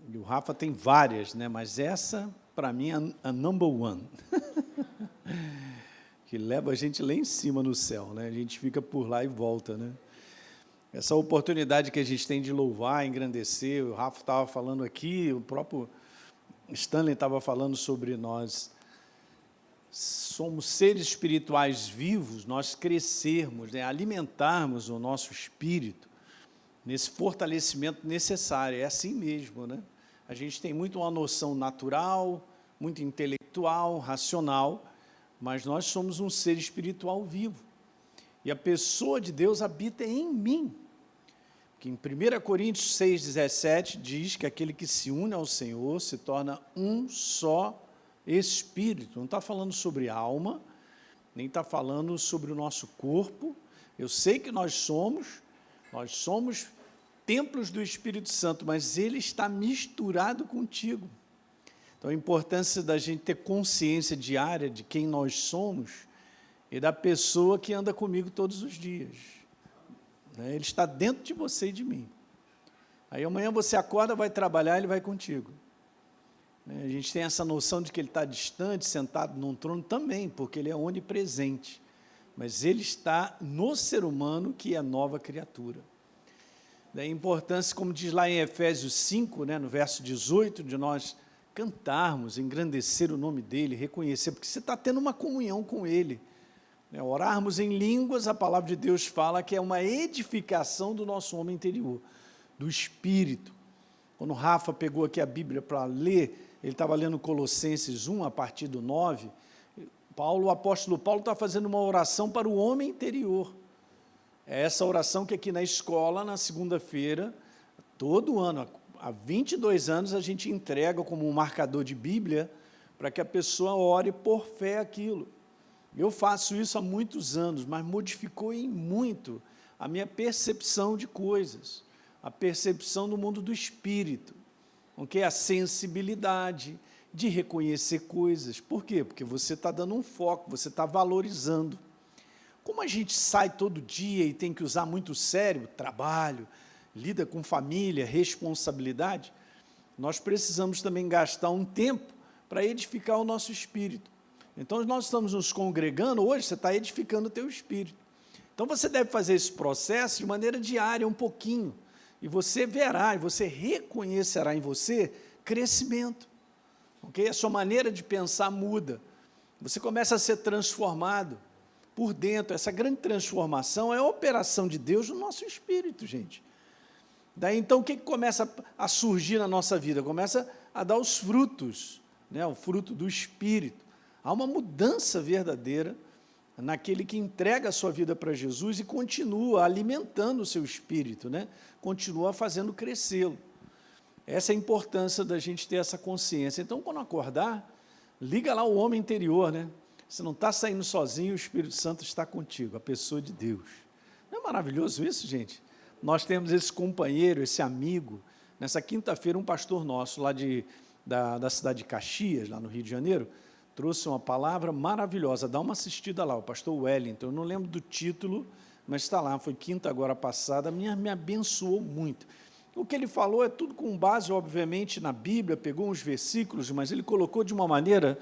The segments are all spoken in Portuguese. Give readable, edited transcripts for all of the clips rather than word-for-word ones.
E o Rafa tem várias, né? Mas essa, para mim, é a number one. Que leva a gente lá em cima no céu, né? A gente fica por lá e volta, né? Essa oportunidade que a gente tem de louvar, engrandecer, o Rafa estava falando aqui, o próprio Stanley estava falando sobre nós. Somos seres espirituais vivos, nós crescermos, né? Alimentarmos o nosso espírito nesse fortalecimento necessário. É assim mesmo, né? A gente tem muito uma noção natural, muito intelectual, racional, mas nós somos um ser espiritual vivo. E a pessoa de Deus habita em mim. Que em 1 Coríntios 6,17 diz que aquele que se une ao Senhor se torna um só espírito. Não está falando sobre alma, nem está falando sobre o nosso corpo. Eu sei que nós somos templos do Espírito Santo, mas ele está misturado contigo. Então, a importância da gente ter consciência diária de quem nós somos e da pessoa que anda comigo todos os dias. Ele está dentro de você e de mim. Aí amanhã você acorda, vai trabalhar, ele vai contigo. A gente tem essa noção de que ele está distante, sentado num trono também, porque ele é onipresente. Mas ele está no ser humano, que é nova criatura. Daí a importância, como diz lá em Efésios 5, né, no verso 18, de nós cantarmos, engrandecer o nome dele, reconhecer, porque você está tendo uma comunhão com ele. Orarmos em línguas, a palavra de Deus fala que é uma edificação do nosso homem interior, do espírito. Quando o Rafa pegou aqui a Bíblia para ler, ele estava lendo Colossenses 1, a partir do 9, o apóstolo Paulo está fazendo uma oração para o homem interior. É essa oração que aqui na escola, na segunda-feira, todo ano, há 22 anos, a gente entrega como um marcador de Bíblia para que a pessoa ore por fé aquilo. Eu faço isso há muitos anos, mas modificou em muito a minha percepção de coisas, a percepção do mundo do espírito, okay? A sensibilidade de reconhecer coisas. Por quê? Porque você está dando um foco, você está valorizando. Como a gente sai todo dia e tem que usar muito o cérebro, trabalho, lida com família, responsabilidade, nós precisamos também gastar um tempo para edificar o nosso espírito. Então, nós estamos nos congregando, hoje você está edificando o teu espírito. Então, você deve fazer esse processo de maneira diária, um pouquinho, e você verá, e você reconhecerá em você crescimento. Okay? A sua maneira de pensar muda. Você começa a ser transformado por dentro. Essa grande transformação é a operação de Deus no nosso espírito, gente. Daí, então, o que começa a surgir na nossa vida? Começa a dar os frutos, né? O fruto do espírito. Há uma mudança verdadeira naquele que entrega a sua vida para Jesus e continua alimentando o seu espírito, né? Continua fazendo crescê-lo. Essa é a importância da gente ter essa consciência. Então, quando acordar, liga lá o homem interior, né? Você não está saindo sozinho, o Espírito Santo está contigo, a pessoa de Deus. Não é maravilhoso isso, gente? Nós temos esse companheiro, esse amigo. Nessa quinta-feira, um pastor nosso lá da cidade de Caxias, lá no Rio de Janeiro, trouxe uma palavra maravilhosa. Dá uma assistida lá, o pastor Wellington. Eu não lembro do título, mas está lá, foi quinta agora passada, me abençoou muito. O que ele falou é tudo com base, obviamente, na Bíblia, pegou uns versículos, mas ele colocou de uma maneira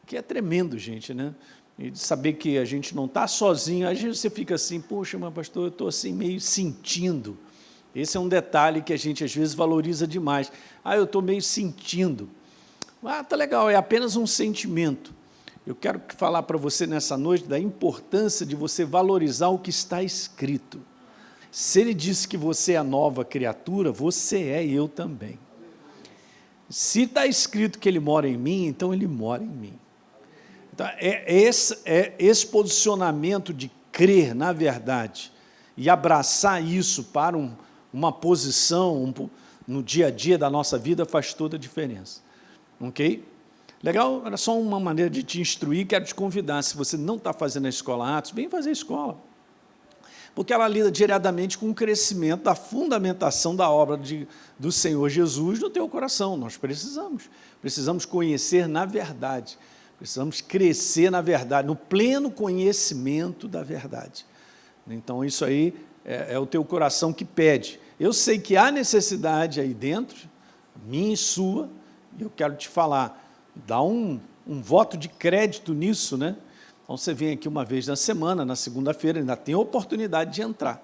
que é tremendo, gente, né? E de saber que a gente não está sozinho. Às vezes você fica assim, poxa, mas pastor, eu estou assim meio sentindo. Esse é um detalhe que a gente às vezes valoriza demais. Eu estou meio sentindo. Tá legal, é apenas um sentimento. Eu quero falar para você nessa noite da importância de você valorizar o que está escrito. Se ele disse que você é a nova criatura, você é, e eu também. Se está escrito que ele mora em mim, então ele mora em mim. Então, esse posicionamento de crer na verdade e abraçar isso para uma posição no dia a dia da nossa vida faz toda a diferença. Ok? Legal? Era só uma maneira de te instruir, quero te convidar, se você não está fazendo a Escola Atos, vem fazer a escola. Porque ela lida diretamente com o crescimento da fundamentação da obra do Senhor Jesus no teu coração. Nós precisamos conhecer na verdade, precisamos crescer na verdade, no pleno conhecimento da verdade. Então, isso aí é o teu coração que pede. Eu sei que há necessidade aí dentro, minha e sua, e eu quero te falar, dá um voto de crédito nisso, né? Então, você vem aqui uma vez na semana, na segunda-feira, ainda tem a oportunidade de entrar.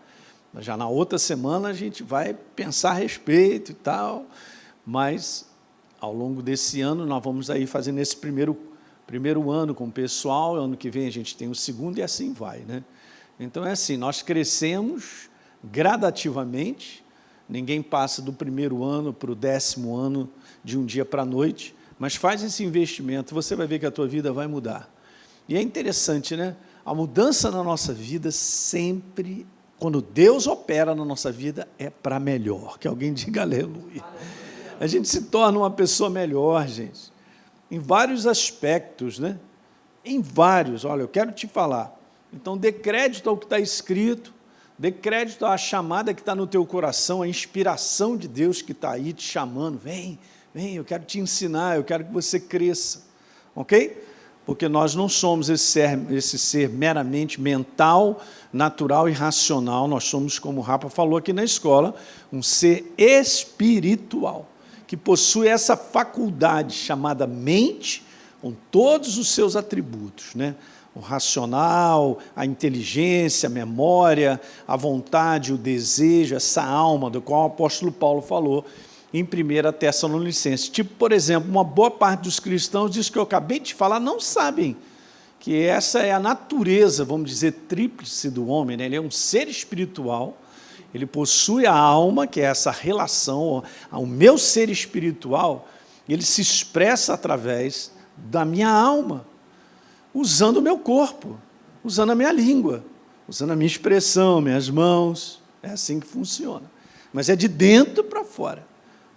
Já na outra semana, a gente vai pensar a respeito e tal, mas, ao longo desse ano, nós vamos aí fazendo esse primeiro ano com o pessoal, ano que vem a gente tem o segundo e assim vai, né? Então, é assim, nós crescemos gradativamente, ninguém passa do primeiro ano para o 10º ano de um dia para a noite, mas faz esse investimento, você vai ver que a tua vida vai mudar. E é interessante, né? A mudança na nossa vida sempre, quando Deus opera na nossa vida, é para melhor. Que alguém diga aleluia. A gente se torna uma pessoa melhor, gente, em vários aspectos, né? Em vários, olha, eu quero te falar. Então, dê crédito ao que está escrito, dê crédito à chamada que está no teu coração, a inspiração de Deus que está aí te chamando. Vem, eu quero te ensinar, eu quero que você cresça, ok? Porque nós não somos esse ser meramente mental, natural e racional, nós somos, como o Rafa falou aqui na escola, um ser espiritual, que possui essa faculdade chamada mente, com todos os seus atributos, né? O racional, a inteligência, a memória, a vontade, o desejo, essa alma, do qual o apóstolo Paulo falou, em 1 Tessalonicenses. Tipo, por exemplo, uma boa parte dos cristãos, diz que eu acabei de falar, não sabem que essa é a natureza, vamos dizer, tríplice do homem, né? Ele é um ser espiritual, ele possui a alma, que é essa relação, o meu ser espiritual, ele se expressa através da minha alma, usando o meu corpo, usando a minha língua, usando a minha expressão, minhas mãos, é assim que funciona. Mas é de dentro para fora.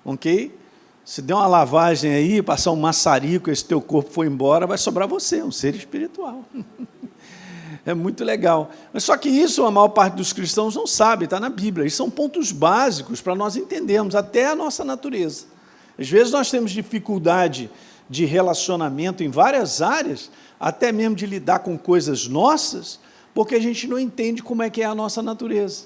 Ok? Se der uma lavagem aí, passar um maçarico, esse teu corpo for embora, vai sobrar você, um ser espiritual. É muito legal. Mas só que isso a maior parte dos cristãos não sabe, está na Bíblia. E são pontos básicos para nós entendermos até a nossa natureza. Às vezes nós temos dificuldade de relacionamento em várias áreas, até mesmo de lidar com coisas nossas, porque a gente não entende como é que é a nossa natureza.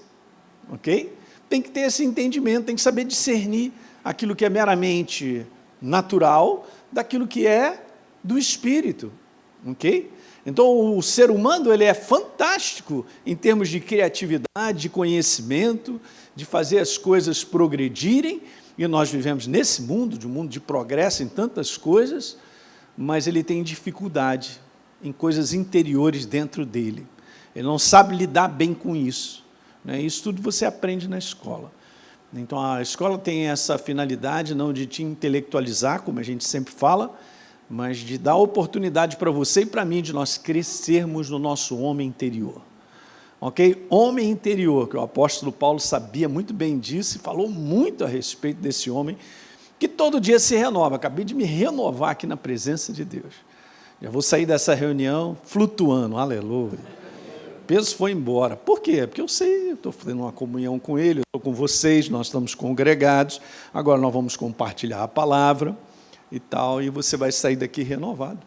Ok? Tem que ter esse entendimento, tem que saber discernir aquilo que é meramente natural, daquilo que é do espírito, ok? Então, o ser humano, ele é fantástico em termos de criatividade, de conhecimento, de fazer as coisas progredirem, e nós vivemos nesse mundo, de um mundo de progresso em tantas coisas, mas ele tem dificuldade em coisas interiores dentro dele. Ele não sabe lidar bem com isso, né? Isso tudo você aprende na escola. Então, a escola tem essa finalidade, não de te intelectualizar, como a gente sempre fala, mas de dar oportunidade para você e para mim, de nós crescermos no nosso homem interior. Ok? Homem interior, que o apóstolo Paulo sabia muito bem disso e falou muito a respeito desse homem, que todo dia se renova. Acabei de me renovar aqui na presença de Deus. Já vou sair dessa reunião flutuando, aleluia. O peso foi embora. Por quê? Porque eu sei, eu estou fazendo uma comunhão com ele, eu estou com vocês, nós estamos congregados, agora nós vamos compartilhar a palavra e tal, e você vai sair daqui renovado.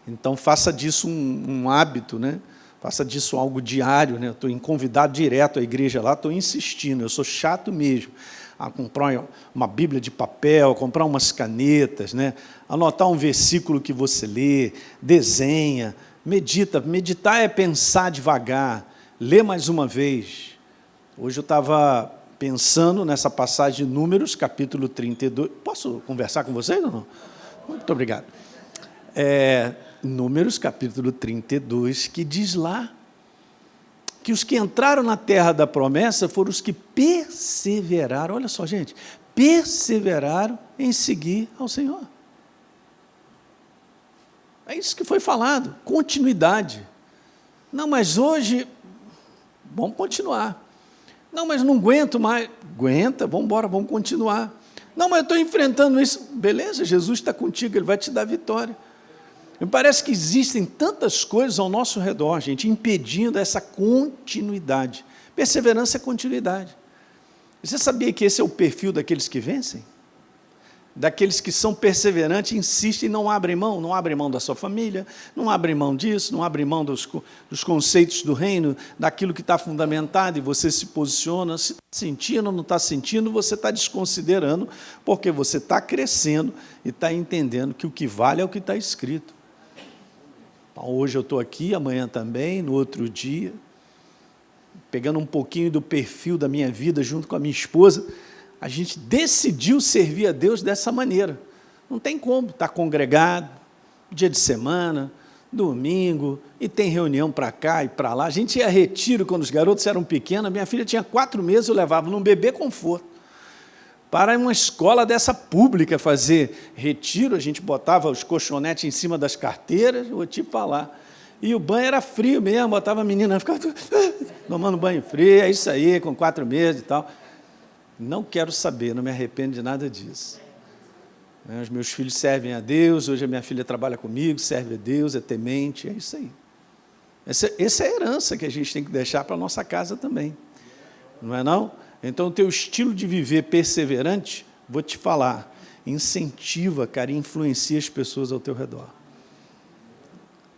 Então, faça disso um hábito, né? Faça disso algo diário, né? Eu estou em convidado direto à igreja lá, estou insistindo, eu sou chato mesmo, a comprar uma Bíblia de papel, comprar umas canetas, né? Anotar um versículo que você lê, desenha, medita. Meditar é pensar devagar, ler mais uma vez. Hoje eu estava pensando nessa passagem de Números, capítulo 32. Posso conversar com vocês ou não? Muito obrigado. Números, capítulo 32, que diz lá que os que entraram na terra da promessa foram os que perseveraram, olha só, gente, perseveraram em seguir ao Senhor. É isso que foi falado, continuidade. Não, mas hoje, vamos continuar. Não, mas não aguento mais. Aguenta, vamos embora, vamos continuar. Não, mas eu estou enfrentando isso. Beleza, Jesus está contigo, Ele vai te dar vitória. Me parece que existem tantas coisas ao nosso redor, gente, impedindo essa continuidade. Perseverança é continuidade. Você sabia que esse é o perfil daqueles que vencem? daqueles que são perseverantes, insistem e não abrem mão da sua família, não abrem mão disso, não abrem mão dos conceitos do reino, daquilo que está fundamentado, e você se posiciona, se está sentindo ou não está sentindo, você está desconsiderando, porque você está crescendo e está entendendo que o que vale é o que está escrito. Então, hoje eu estou aqui, amanhã também, no outro dia, pegando um pouquinho do perfil da minha vida junto com a minha esposa, a gente decidiu servir a Deus dessa maneira. Não tem como estar congregado, dia de semana, domingo, e tem reunião para cá e para lá. A gente ia a retiro quando os garotos eram pequenos, minha filha tinha 4 meses, eu levava num bebê conforto. Para uma escola dessa pública fazer retiro, a gente botava os colchonetes em cima das carteiras, vou te falar. E o banho era frio mesmo, botava a menina, ficava tomando banho frio, é isso aí, com 4 meses e tal. Não quero saber, não me arrependo de nada disso. Os meus filhos servem a Deus, hoje a minha filha trabalha comigo, serve a Deus, é temente, é isso aí. Essa é a herança que a gente tem que deixar para a nossa casa também. Não é não? Então, o teu estilo de viver perseverante, vou te falar, incentiva, cara, e influencia as pessoas ao teu redor.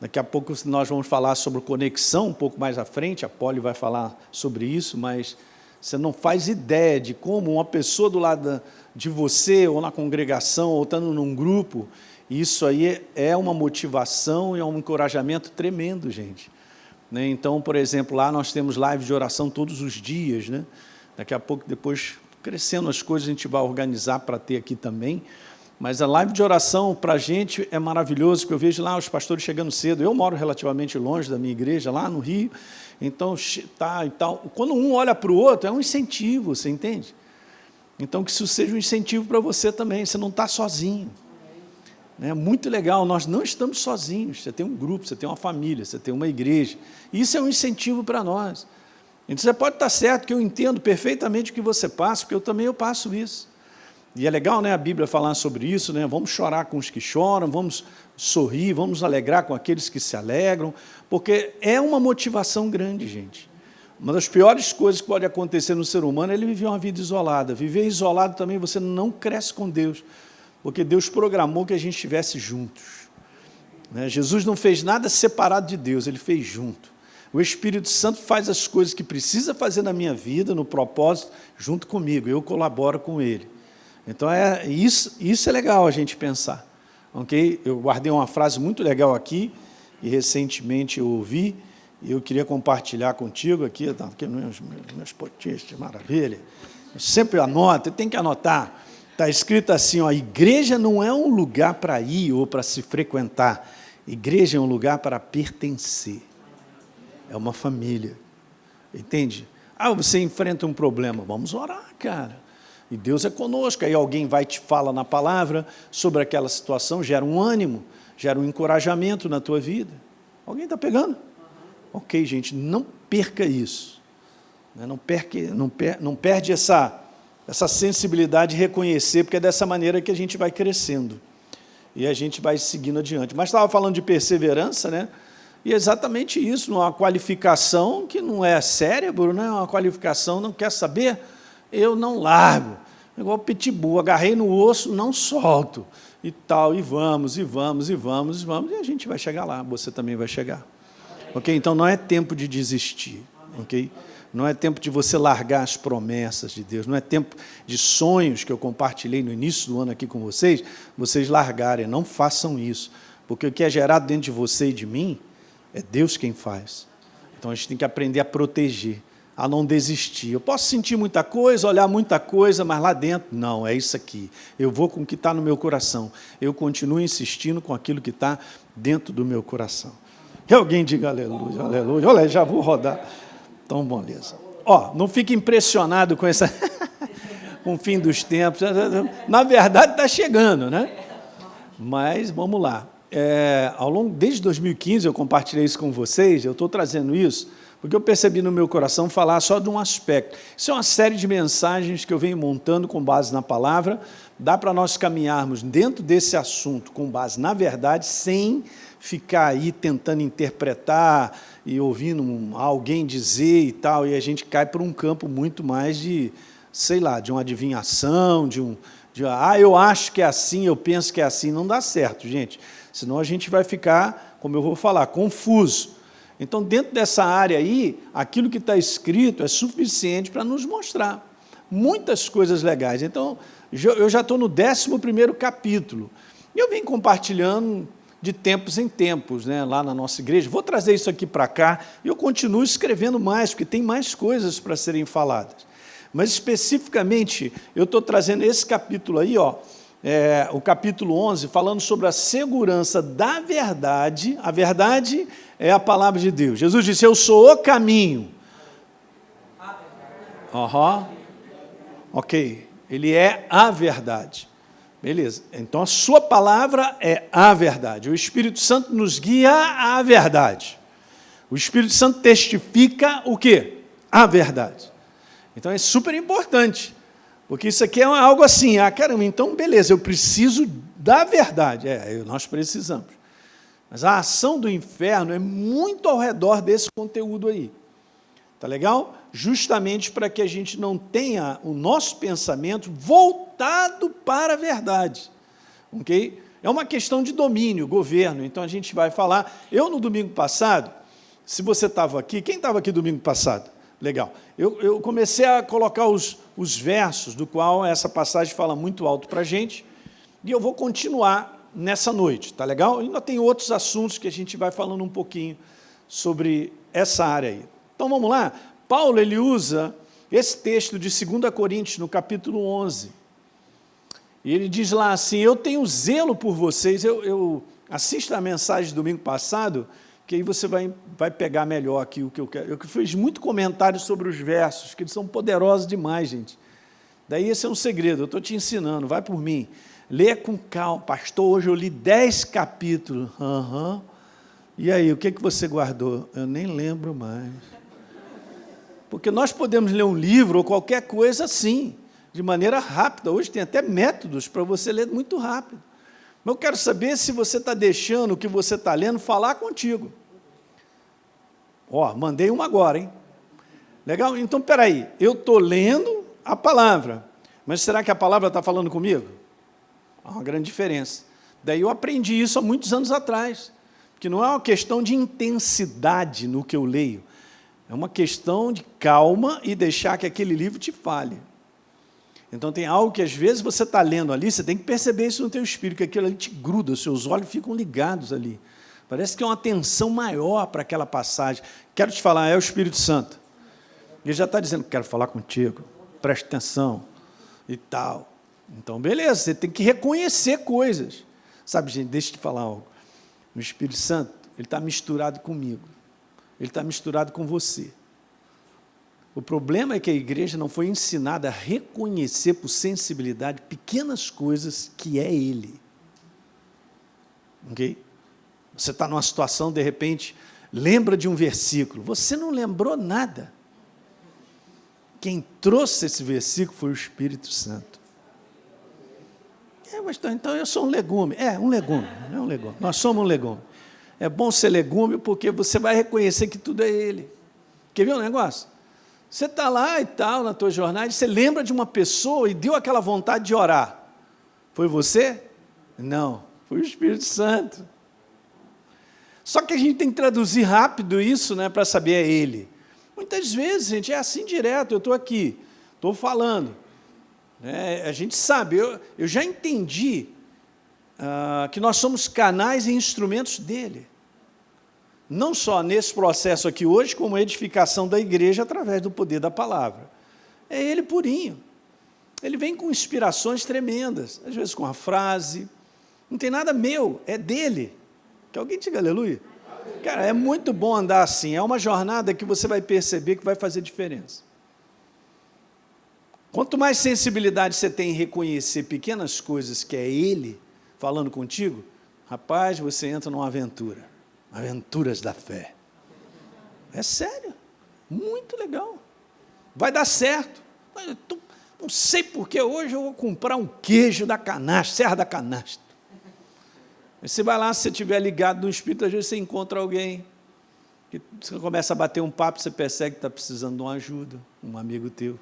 Daqui a pouco nós vamos falar sobre conexão, um pouco mais à frente, a Polly vai falar sobre isso, mas você não faz ideia de como uma pessoa do lado de você, ou na congregação, ou estando num grupo, isso aí é uma motivação e é um encorajamento tremendo, gente. Então, por exemplo, lá nós temos live de oração todos os dias, né? Daqui a pouco, depois, crescendo as coisas, a gente vai organizar para ter aqui também. Mas a live de oração, para a gente, é maravilhoso, porque eu vejo lá os pastores chegando cedo. Eu moro relativamente longe da minha igreja, lá no Rio, então, tá e tal. Quando um olha para o outro, é um incentivo, você entende? Então, que isso seja um incentivo para você também, você não está sozinho. É muito legal, nós não estamos sozinhos, você tem um grupo, você tem uma família, você tem uma igreja. Isso é um incentivo para nós. Então, você pode estar certo que eu entendo perfeitamente o que você passa, porque eu passo isso. E é legal, né, a Bíblia falar sobre isso, né? Vamos chorar com os que choram, vamos sorrir, vamos nos alegrar com aqueles que se alegram, porque é uma motivação grande, gente. Uma das piores coisas que pode acontecer no ser humano é ele viver uma vida isolada. Viver isolado também, você não cresce com Deus, porque Deus programou que a gente estivesse juntos. Jesus não fez nada separado de Deus, Ele fez junto. O Espírito Santo faz as coisas que precisa fazer na minha vida, no propósito, junto comigo, eu colaboro com Ele. Então, isso é legal a gente pensar. Okay? Eu guardei uma frase muito legal aqui, e recentemente eu ouvi, e eu queria compartilhar contigo aqui, meus potistas, maravilha. Eu sempre anoto, tem que anotar. Está escrito assim, ó, igreja não é um lugar para ir ou para se frequentar. Igreja é um lugar para pertencer. É uma família. Entende? Você enfrenta um problema, vamos orar, cara. E Deus é conosco, aí alguém vai te falar na palavra sobre aquela situação, gera um ânimo, gera um encorajamento na tua vida. Alguém está pegando? Ok, gente, não perca isso. Não perde essa sensibilidade de reconhecer, porque é dessa maneira que a gente vai crescendo. E a gente vai seguindo adiante. Mas estava falando de perseverança, né? E é exatamente isso, uma qualificação que não é cérebro, né? Uma qualificação, não quer saber, eu não largo. Igual pitbull, agarrei no osso, não solto. E tal, e vamos, e a gente vai chegar lá, você também vai chegar. Ok? Então, não é tempo de desistir, ok? Não é tempo de você largar as promessas de Deus, não é tempo de sonhos que eu compartilhei no início do ano aqui com vocês largarem, não façam isso. Porque o que é gerado dentro de você e de mim, é Deus quem faz. Então, a gente tem que aprender a proteger, a não desistir. Eu posso sentir muita coisa, olhar muita coisa, mas lá dentro, não, é isso aqui. Eu vou com o que está no meu coração. Eu continuo insistindo com aquilo que está dentro do meu coração. Que alguém diga aleluia, aleluia. Olha, já vou rodar. Então, beleza. Não fique impressionado com essa... com o fim dos tempos. Na verdade, está chegando, né? Mas, vamos lá. Desde 2015, eu compartilhei isso com vocês, eu estou trazendo isso, porque eu percebi no meu coração falar só de um aspecto. Isso é uma série de mensagens que eu venho montando com base na palavra, dá para nós caminharmos dentro desse assunto com base na verdade, sem ficar aí tentando interpretar e ouvindo alguém dizer e tal, e a gente cai para um campo muito mais de, sei lá, de uma adivinhação, de eu acho que é assim, eu penso que é assim, não dá certo, gente. Senão a gente vai ficar, como eu vou falar, confuso. Então, dentro dessa área aí, aquilo que está escrito é suficiente para nos mostrar muitas coisas legais. Então, eu já estou no 11º capítulo. E eu venho compartilhando de tempos em tempos, né, lá na nossa igreja. Vou trazer isso aqui para cá e eu continuo escrevendo mais, porque tem mais coisas para serem faladas. Mas, especificamente, eu estou trazendo esse capítulo aí, ó, o capítulo 11, falando sobre a segurança da verdade. A verdade é a palavra de Deus. Jesus disse, eu sou o caminho. Ok, ele é a verdade. Beleza, então a sua palavra é a verdade. O Espírito Santo nos guia à verdade. O Espírito Santo testifica o quê? A verdade. Então é super importante, porque isso aqui é algo assim, caramba, então beleza, eu preciso da verdade. Nós precisamos. Mas a ação do inferno é muito ao redor desse conteúdo aí. Tá legal? Justamente para que a gente não tenha o nosso pensamento voltado para a verdade. Ok? É uma questão de domínio, governo. Então a gente vai falar. Eu, no domingo passado, se você estava aqui, quem estava aqui domingo passado? Legal. Eu comecei a colocar os versos, do qual essa passagem fala muito alto para a gente, e eu vou continuar nessa noite, tá legal? Ainda tem outros assuntos que a gente vai falando um pouquinho sobre essa área aí. Então, vamos lá? Paulo, ele usa esse texto de 2 Coríntios, no capítulo 11, e ele diz lá assim, eu tenho zelo por vocês, eu assisto a mensagem do domingo passado, que aí você vai pegar melhor aqui o que eu quero. Eu fiz muito comentário sobre os versos, que eles são poderosos demais, gente. Daí esse é um segredo, eu estou te ensinando, vai por mim. Lê com calma. Pastor, hoje eu li 10 capítulos. E aí, o que você guardou? Eu nem lembro mais. Porque nós podemos ler um livro ou qualquer coisa assim, de maneira rápida. Hoje tem até métodos para você ler muito rápido. Mas eu quero saber se você está deixando o que você está lendo falar contigo. Mandei uma agora, hein? Legal? Então, espera aí. Eu estou lendo a palavra, mas será que a palavra está falando comigo? Há uma grande diferença. Daí eu aprendi isso há muitos anos atrás, que não é uma questão de intensidade no que eu leio, é uma questão de calma e deixar que aquele livro te fale. Então tem algo que às vezes você está lendo ali, você tem que perceber isso no teu espírito, que aquilo ali te gruda, os seus olhos ficam ligados ali. Parece que é uma atenção maior para aquela passagem. Quero te falar, é o Espírito Santo. Ele já está dizendo, quero falar contigo, preste atenção e tal. Então, beleza, você tem que reconhecer coisas. Sabe, gente, deixa eu te falar algo. O Espírito Santo, ele está misturado comigo. Ele está misturado com você. O problema é que a igreja não foi ensinada a reconhecer por sensibilidade pequenas coisas que é Ele. Ok? Você está numa situação, de repente, lembra de um versículo. Você não lembrou nada. Quem trouxe esse versículo foi o Espírito Santo. Então eu sou um legume. Um legume. Nós somos um legume. É bom ser legume porque você vai reconhecer que tudo é Ele. Quer ver um negócio? Você está lá e tal, na tua jornada, e você lembra de uma pessoa e deu aquela vontade de orar. Foi você? Não, foi o Espírito Santo. Só que a gente tem que traduzir rápido isso, né, para saber é Ele. Muitas vezes, gente, é assim direto, eu estou aqui, estou falando. A gente sabe, eu já entendi que nós somos canais e instrumentos dEle. Não só nesse processo aqui hoje, como a edificação da igreja através do poder da palavra. É Ele purinho. Ele vem com inspirações tremendas, às vezes com a frase, não tem nada meu, é dEle. Que alguém diga aleluia. Cara, é muito bom andar assim, é uma jornada que você vai perceber que vai fazer diferença. Quanto mais sensibilidade você tem em reconhecer pequenas coisas que é Ele falando contigo, rapaz, você entra numa aventura. Aventuras da fé. É sério. Muito legal. Vai dar certo. Não sei porque hoje eu vou comprar um queijo da canastra, Serra da Canastra. Você vai lá, se você estiver ligado no Espírito, às vezes você encontra alguém, que você começa a bater um papo, você percebe que está precisando de uma ajuda, um amigo teu.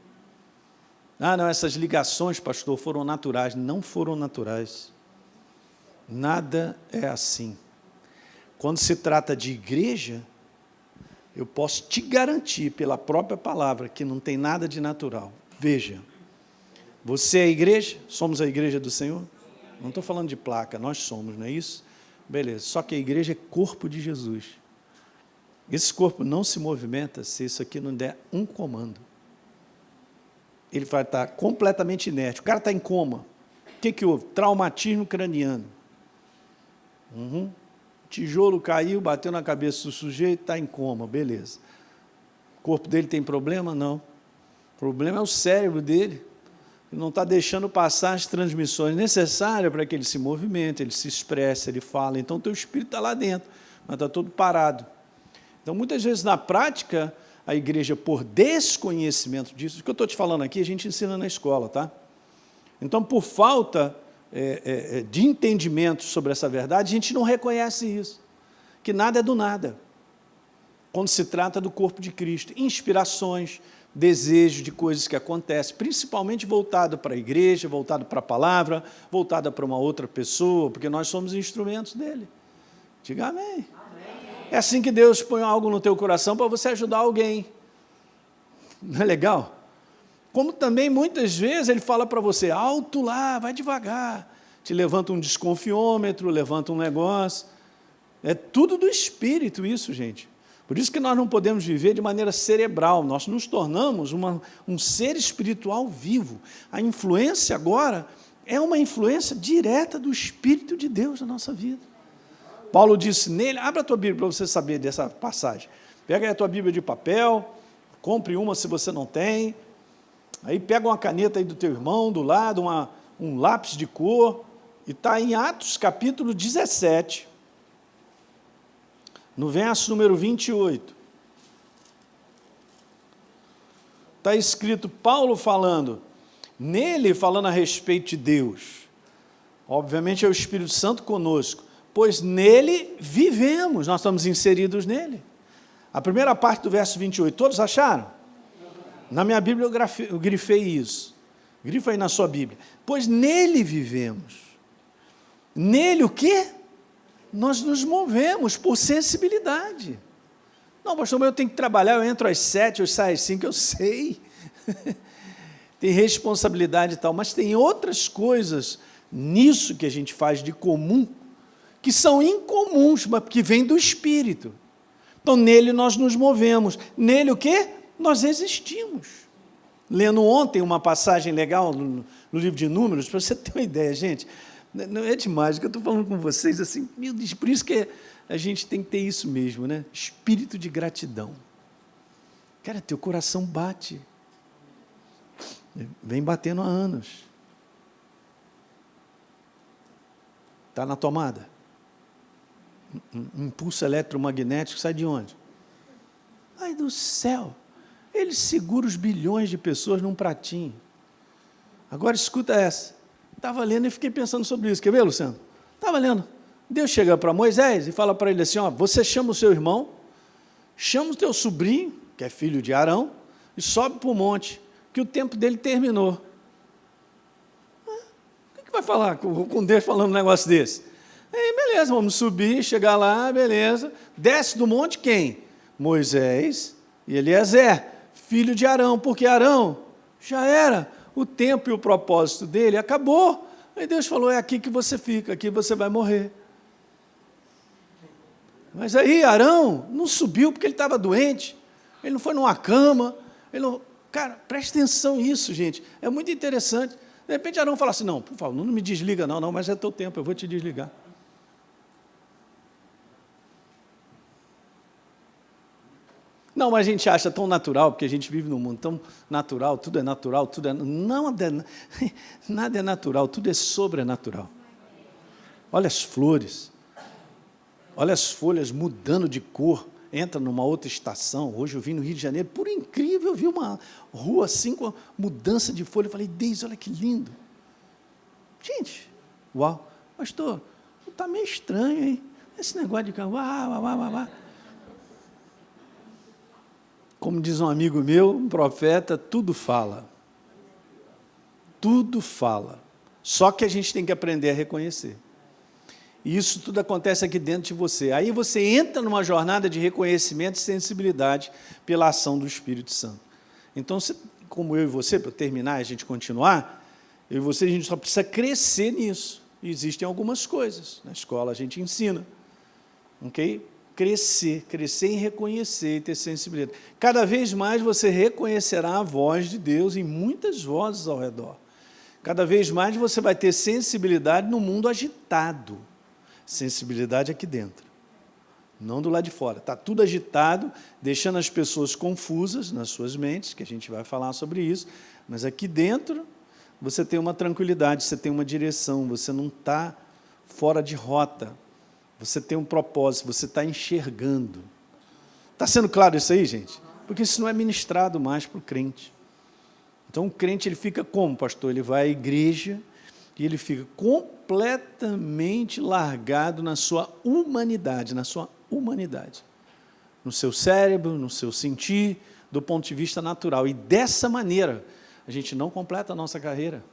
Ah, não, essas ligações, pastor, foram naturais. Não foram naturais. Nada é assim. Quando se trata de igreja, eu posso te garantir, pela própria palavra, que não tem nada de natural. Veja, você é a igreja? Somos a igreja do Senhor? Não estou falando de placa, nós somos, não é isso? Beleza, só que a igreja é corpo de Jesus. Esse corpo não se movimenta se isso aqui não der um comando. Ele vai estar completamente inerte. O cara está em coma. O que houve? Traumatismo craniano. Tijolo caiu, bateu na cabeça do sujeito, está em coma, beleza. O corpo dele tem problema? Não. O problema é o cérebro dele. Ele não está deixando passar as transmissões necessárias para que ele se movimente, ele se expresse, ele fala. Então, o teu espírito está lá dentro, mas está todo parado. Então, muitas vezes, na prática, a igreja, por desconhecimento disso, o que eu estou te falando aqui, a gente ensina na escola, tá? Então, por falta de entendimento sobre essa verdade, a gente não reconhece isso, que nada é do nada, quando se trata do corpo de Cristo. Inspirações, desejos de coisas que acontecem, principalmente voltado para a igreja, voltado para a palavra, voltado para uma outra pessoa, porque nós somos instrumentos dele. Diga amém. É assim que Deus põe algo no teu coração para você ajudar alguém. Não é legal? Como também, muitas vezes, ele fala para você, alto lá, vai devagar. Te levanta um desconfiômetro, levanta um negócio. É tudo do Espírito isso, gente. Por isso que nós não podemos viver de maneira cerebral. Nós nos tornamos um ser espiritual vivo. A influência agora é uma influência direta do Espírito de Deus na nossa vida. Paulo disse nele, abra a tua Bíblia para você saber dessa passagem. Pega aí a tua Bíblia de papel, compre uma se você não tem. Aí pega uma caneta aí do teu irmão, do lado, um lápis de cor, e está em Atos capítulo 17, no verso número 28. Está escrito Paulo falando, nele falando a respeito de Deus. Obviamente é o Espírito Santo conosco, pois nele vivemos, nós estamos inseridos nele. A primeira parte do verso 28, todos acharam? Na minha Bíblia eu grifei isso. Grifa aí na sua Bíblia. Pois nele vivemos. Nele o quê? Nós nos movemos por sensibilidade. Não, pastor, mas eu tenho que trabalhar, eu entro às 7, eu saio às 5, eu sei. Tem responsabilidade e tal, mas tem outras coisas nisso que a gente faz de comum, que são incomuns, mas que vêm do Espírito. Então, nele nós nos movemos. Nele o quê? Nós existimos. Lendo ontem uma passagem legal no livro de Números, para você ter uma ideia, gente, não é demais, que eu estou falando com vocês assim, meu Deus, por isso que a gente tem que ter isso mesmo, né? Espírito de gratidão. Cara, teu coração bate. Vem batendo há anos. Está na tomada. Um impulso eletromagnético sai de onde? Ai do céu! Ele segura os bilhões de pessoas num pratinho. Agora escuta essa. Estava lendo e fiquei pensando sobre isso. Quer ver, Luciano? Estava lendo. Deus chega para Moisés e fala para ele assim, ó, você chama o seu irmão, chama o teu sobrinho, que é filho de Arão, e sobe para o monte, que o tempo dele terminou. O que vai falar com Deus falando um negócio desse? Aí, beleza, vamos subir, chegar lá, beleza. Desce do monte quem? Moisés e Eliezer, filho de Arão, porque Arão já era o tempo e o propósito dele, acabou. Aí Deus falou, é aqui que você fica, aqui você vai morrer. Mas aí Arão não subiu porque ele estava doente, ele não foi numa cama, ele não... Cara, preste atenção nisso, gente, é muito interessante. De repente Arão fala assim, não, por favor, não me desliga não, mas é teu tempo, eu vou te desligar. Não, mas a gente acha tão natural, porque a gente vive num mundo tão natural, tudo é natural, tudo é... Não, nada é natural, tudo é sobrenatural. Olha as flores, olha as folhas mudando de cor, entra numa outra estação. Hoje eu vim no Rio de Janeiro, por incrível, eu vi uma rua assim com mudança de folha, eu falei, Deus, olha que lindo. Gente, uau, pastor, está meio estranho, hein? Esse negócio de... Como diz um amigo meu, um profeta, tudo fala. tudo fala. Só que a gente tem que aprender a reconhecer. E isso tudo acontece aqui dentro de você. Aí você entra numa jornada de reconhecimento e sensibilidade pela ação do Espírito Santo. Então, como eu e você, para terminar e a gente continuar, eu e você, a gente só precisa crescer nisso. E existem algumas coisas. Na escola a gente ensina. Ok? Crescer em reconhecer e ter sensibilidade. Cada vez mais você reconhecerá a voz de Deus em muitas vozes ao redor. Cada vez mais você vai ter sensibilidade no mundo agitado. Sensibilidade aqui dentro, não do lado de fora. Está tudo agitado, deixando as pessoas confusas nas suas mentes, que a gente vai falar sobre isso, mas aqui dentro você tem uma tranquilidade, você tem uma direção, você não está fora de rota, você tem um propósito, você está enxergando. Está sendo claro isso aí, gente? Porque isso não é ministrado mais para o crente. Então o crente ele fica como, pastor? Ele vai à igreja e ele fica completamente largado na sua humanidade, no seu cérebro, no seu sentir, do ponto de vista natural. E dessa maneira, a gente não completa a nossa carreira.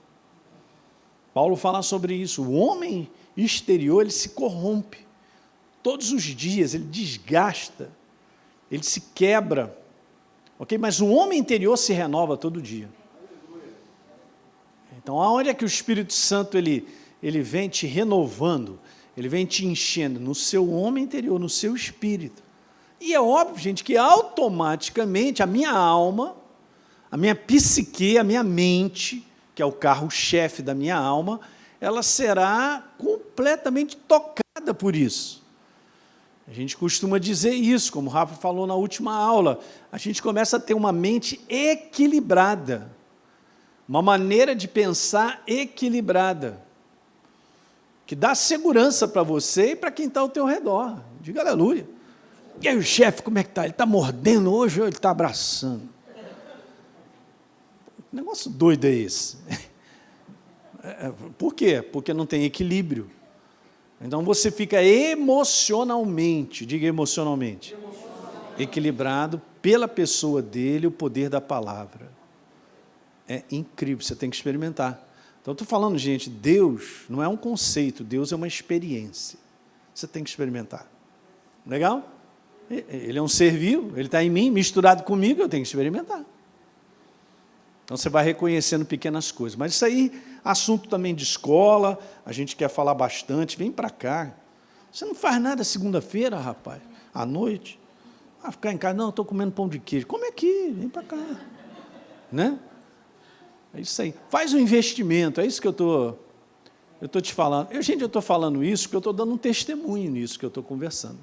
Paulo fala sobre isso. O homem exterior, ele se corrompe. Todos os dias, ele desgasta, ele se quebra. Ok? Mas o homem interior se renova todo dia. Então, aonde é que o Espírito Santo ele vem te renovando, ele vem te enchendo no seu homem interior, no seu espírito. E é óbvio, gente, que automaticamente a minha alma, a minha psique, a minha mente, que é o carro-chefe da minha alma, ela será completamente tocada por isso. A gente costuma dizer isso, como o Rafa falou na última aula, a gente começa a ter uma mente equilibrada, uma maneira de pensar equilibrada, que dá segurança para você e para quem está ao teu redor. Diga aleluia. E aí o chefe, como é que está? Ele está mordendo hoje ou ele está abraçando? Que negócio doido é esse? Por quê? Porque não tem equilíbrio. Então você fica emocionalmente, diga emocionalmente, equilibrado pela pessoa dele, o poder da palavra. É incrível, você tem que experimentar. Então, eu estou falando, gente, Deus não é um conceito, Deus é uma experiência. Você tem que experimentar. Legal? Ele é um ser vivo, ele está em mim, misturado comigo, eu tenho que experimentar. Então, você vai reconhecendo pequenas coisas. Mas isso aí, assunto também de escola, a gente quer falar bastante, vem para cá. Você não faz nada segunda-feira, rapaz, à noite? Ah, ficar em casa, não, estou comendo pão de queijo. Come aqui, vem para cá. Né? É isso aí. Faz um investimento, é isso que eu estou te falando. Eu estou falando isso porque eu estou dando um testemunho nisso que eu estou conversando.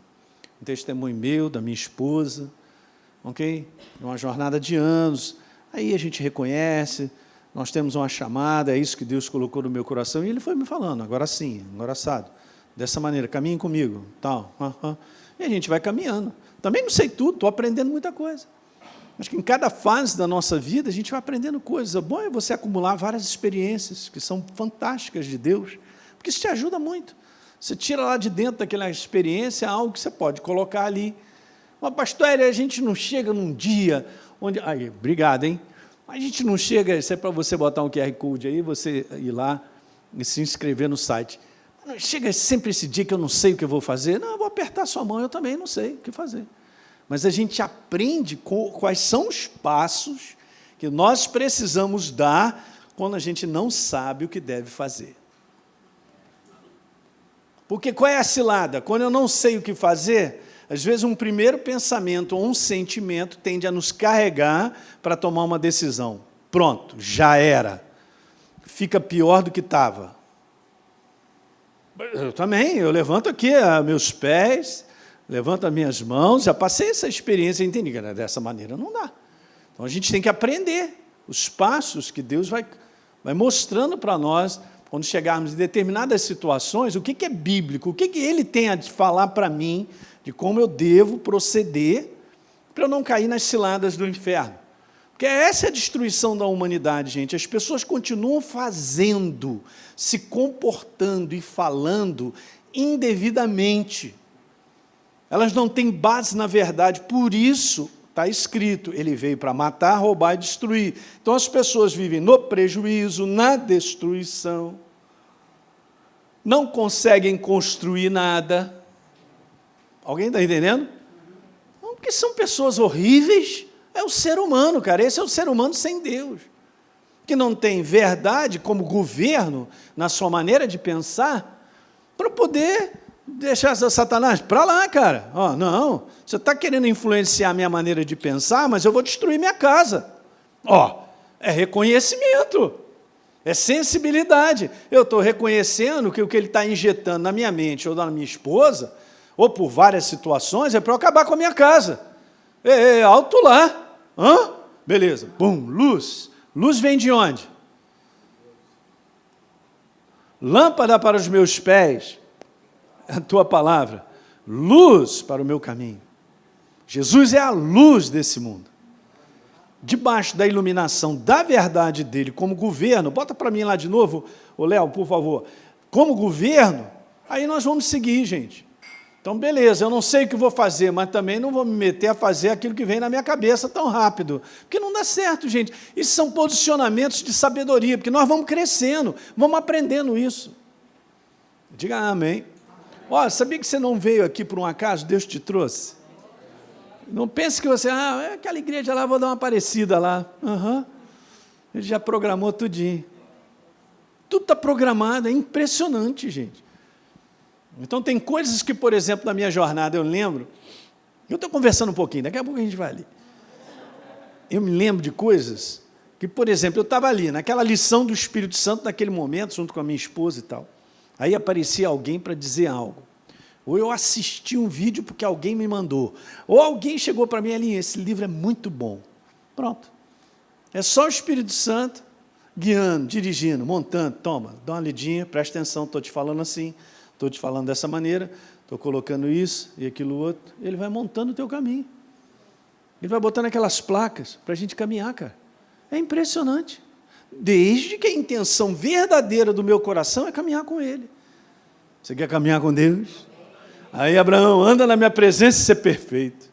Um testemunho meu, da minha esposa, ok? Uma jornada de anos. Aí a gente reconhece, nós temos uma chamada, é isso que Deus colocou no meu coração, e Ele foi me falando, agora sim, agora assado, dessa maneira, caminhe comigo, tal. E a gente vai caminhando. Também não sei tudo, estou aprendendo muita coisa. Acho que em cada fase da nossa vida, a gente vai aprendendo coisas. O bom é você acumular várias experiências, que são fantásticas de Deus, porque isso te ajuda muito. Você tira lá de dentro daquela experiência algo que você pode colocar ali. Mas, pastor, a gente não chega num dia onde... Aí, obrigado, hein? A gente não chega, isso é para você botar um QR Code aí, você ir lá e se inscrever no site. Não chega sempre esse dia que eu não sei o que eu vou fazer. Não, eu vou apertar sua mão, eu também não sei o que fazer. Mas a gente aprende quais são os passos que nós precisamos dar quando a gente não sabe o que deve fazer. Porque qual é a cilada? Quando eu não sei o que fazer, às vezes um primeiro pensamento ou um sentimento tende a nos carregar para tomar uma decisão. Pronto, já era. Fica pior do que estava. Eu também, eu levanto aqui meus pés, levanto as minhas mãos, já passei essa experiência, entendi que dessa maneira não dá. Então a gente tem que aprender os passos que Deus vai mostrando para nós, quando chegarmos em determinadas situações, o que é bíblico, o que Ele tem a falar para mim, de como eu devo proceder, para eu não cair nas ciladas do inferno. Porque essa é a destruição da humanidade, gente. As pessoas continuam fazendo, se comportando e falando indevidamente. Elas não têm base na verdade, por isso Está escrito, ele veio para matar, roubar e destruir. Então as pessoas vivem no prejuízo, na destruição, não conseguem construir nada. Alguém está entendendo? Porque são pessoas horríveis. É o ser humano, cara. Esse é o ser humano sem Deus, que não tem verdade como governo na sua maneira de pensar, para poder deixar Satanás para lá, cara. Não, você está querendo influenciar a minha maneira de pensar, mas eu vou destruir minha casa. É reconhecimento, é sensibilidade. Eu estou reconhecendo que o que ele está injetando na minha mente ou na minha esposa, ou por várias situações, é para eu acabar com a minha casa. Alto lá. Beleza, bum, luz. Luz vem de onde? Lâmpada para os meus pés, a tua palavra, luz para o meu caminho. Jesus é a luz desse mundo. Debaixo da iluminação da verdade dele, como governo, bota para mim lá de novo, Léo, por favor, como governo, aí nós vamos seguir, gente. Então, beleza, eu não sei o que vou fazer, mas também não vou me meter a fazer aquilo que vem na minha cabeça tão rápido, porque não dá certo, gente. Isso são posicionamentos de sabedoria, porque nós vamos crescendo, vamos aprendendo isso. Diga amém. Sabia que você não veio aqui por um acaso? Deus te trouxe? Não pense que você, aquela igreja lá, vou dar uma parecida lá. Ele já programou tudinho. Tudo está programado, é impressionante, gente. Então, tem coisas que, por exemplo, na minha jornada, eu lembro, eu estou conversando um pouquinho, daqui a pouco a gente vai ali. Eu me lembro de coisas que, por exemplo, eu estava ali, naquela lição do Espírito Santo, naquele momento, junto com a minha esposa e tal. Aí aparecia alguém para dizer algo. Ou eu assisti um vídeo porque alguém me mandou. Ou alguém chegou para mim ali, esse livro é muito bom. Pronto. É só o Espírito Santo guiando, dirigindo, montando. Toma, dá uma lidinha, presta atenção, estou te falando assim. Estou te falando dessa maneira, estou colocando isso e aquilo outro. Ele vai montando o teu caminho. Ele vai botando aquelas placas para a gente caminhar, cara. É impressionante. Desde que a intenção verdadeira do meu coração é caminhar com Ele. Você quer caminhar com Deus? Aí, Abraão, anda na minha presença e ser perfeito.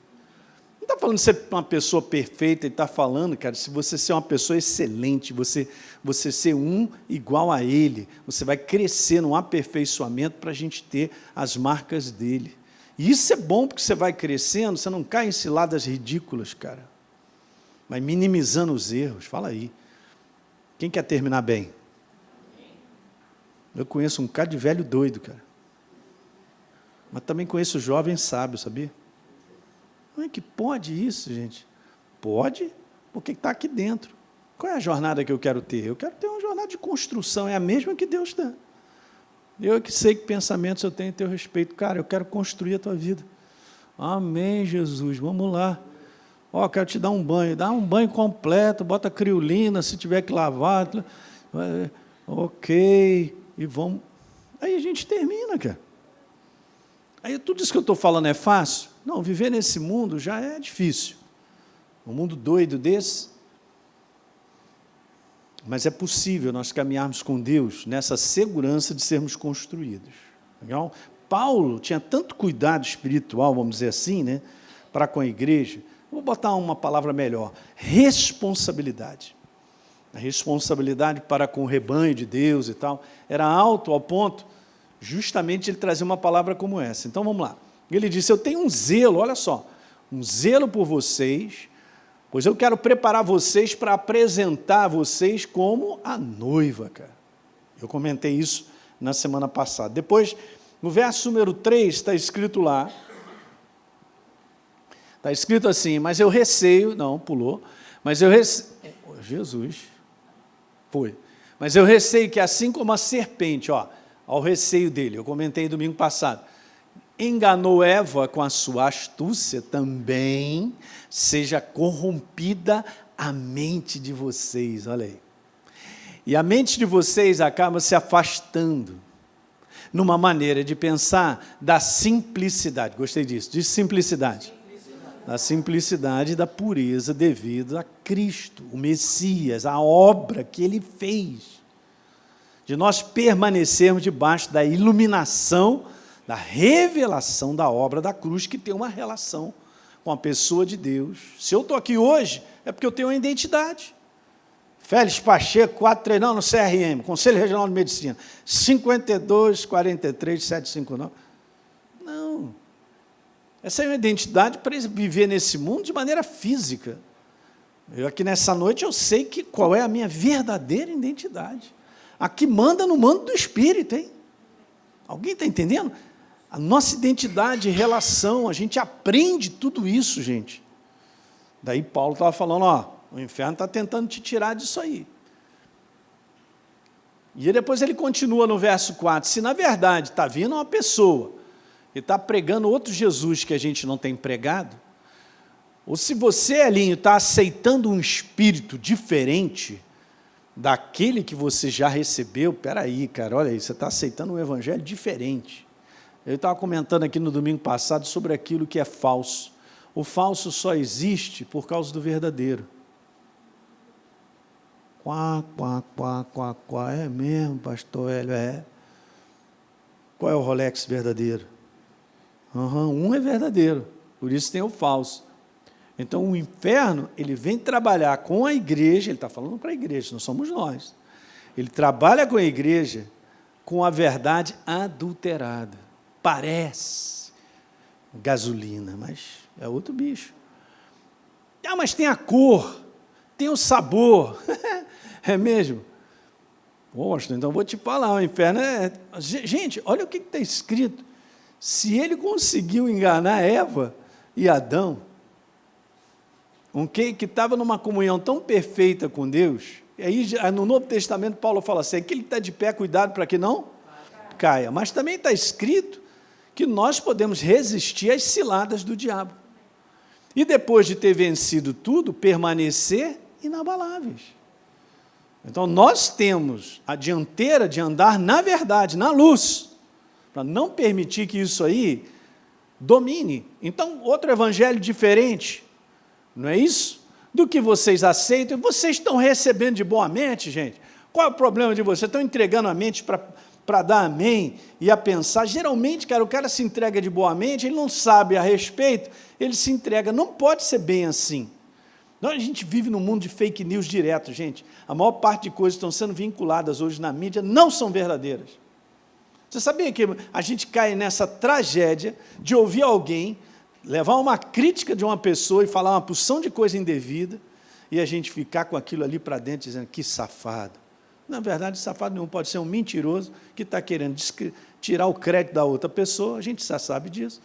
Não está falando de ser uma pessoa perfeita, ele está falando, cara, se você ser uma pessoa excelente, você ser um igual a Ele, você vai crescer num aperfeiçoamento para a gente ter as marcas dEle. E isso é bom, porque você vai crescendo, você não cai em ciladas ridículas, cara. Vai minimizando os erros. Fala aí. Quem quer terminar bem? Eu conheço um cara de velho doido, cara. Mas também conheço jovem sábio, sabia? Como é que pode isso, gente? Pode, porque está aqui dentro. Qual é a jornada que eu quero ter? Eu quero ter uma jornada de construção, é a mesma que Deus dá. Eu que sei que pensamentos eu tenho a teu respeito. Cara, eu quero construir a tua vida. Amém, Jesus, vamos lá. Quero te dar um banho. Dá um banho completo, bota criolina, se tiver que lavar. Ok, e vamos. Aí a gente termina, cara. Aí tudo isso que eu estou falando é fácil? Não, viver nesse mundo já é difícil. Um mundo doido desse. Mas é possível nós caminharmos com Deus nessa segurança de sermos construídos. Legal? Paulo tinha tanto cuidado espiritual, vamos dizer assim, né, para com a igreja. Vou botar uma palavra melhor. Responsabilidade. A responsabilidade para com o rebanho de Deus e tal. Era alto ao ponto, justamente, ele trazia uma palavra como essa. Então, vamos lá. Ele disse, eu tenho um zelo, olha só, um zelo por vocês, pois eu quero preparar vocês para apresentar vocês como a noiva, cara. Eu comentei isso na semana passada. Depois, no verso número 3, está escrito lá, está escrito assim, mas eu receio, não, pulou, mas eu receio, Jesus, foi, mas eu receio que assim como a serpente, ao receio dele, eu comentei domingo passado, enganou Eva com a sua astúcia, também seja corrompida a mente de vocês, olha aí. E a mente de vocês acaba se afastando numa maneira de pensar da simplicidade, gostei disso, de simplicidade. Da simplicidade e da pureza devido a Cristo, o Messias, a obra que Ele fez. De nós permanecermos debaixo da iluminação, da revelação da obra da cruz, que tem uma relação com a pessoa de Deus. Se eu estou aqui hoje, é porque eu tenho uma identidade. Félix Pacheco, 439 no CRM, Conselho Regional de Medicina, 52-43-759. Não. Essa é uma identidade para viver nesse mundo de maneira física. Eu aqui nessa noite, eu sei qual é a minha verdadeira identidade. A que manda no mando do Espírito, hein? Alguém está entendendo? A nossa identidade, relação, a gente aprende tudo isso, gente. Daí Paulo estava falando, o inferno está tentando te tirar disso aí. E depois ele continua no verso 4, se na verdade está vindo uma pessoa e está pregando outro Jesus que a gente não tem pregado, ou se você, Elinho, está aceitando um espírito diferente daquele que você já recebeu, peraí, cara, olha aí, você está aceitando um evangelho diferente. Eu estava comentando aqui no domingo passado sobre aquilo que é falso. O falso só existe por causa do verdadeiro. Quá, é mesmo, pastor Hélio, é. Qual é o Rolex verdadeiro? Um é verdadeiro, por isso tem o falso. Então, o inferno, ele vem trabalhar com a igreja, ele está falando para a igreja, não somos nós. Ele trabalha com a igreja com a verdade adulterada. Parece gasolina, mas é outro bicho. Mas tem a cor, tem o sabor. É mesmo? Poxa, então vou te falar, o inferno é... Gente, olha o que está escrito. Se ele conseguiu enganar Eva e Adão, que estava numa comunhão tão perfeita com Deus, e aí no Novo Testamento Paulo fala assim, aquele que está de pé, cuidado para que não caia. Mas também está escrito que nós podemos resistir às ciladas do diabo. E depois de ter vencido tudo, permanecer inabaláveis. Então nós temos a dianteira de andar na verdade, na luz, para não permitir que isso aí domine. Então, outro evangelho diferente, não é isso? Do que vocês aceitam, vocês estão recebendo de boa mente, gente. Qual é o problema de vocês? Estão entregando a mente para dar amém e a pensar. Geralmente, cara, o cara se entrega de boa mente, ele não sabe a respeito, ele se entrega. Não pode ser bem assim. A gente vive num mundo de fake news direto, gente. A maior parte de coisas que estão sendo vinculadas hoje na mídia não são verdadeiras. Você sabia que a gente cai nessa tragédia de ouvir alguém levar uma crítica de uma pessoa e falar uma porção de coisa indevida e a gente ficar com aquilo ali para dentro dizendo que safado. Na verdade, safado nenhum, pode ser um mentiroso que está querendo tirar o crédito da outra pessoa, a gente já sabe disso,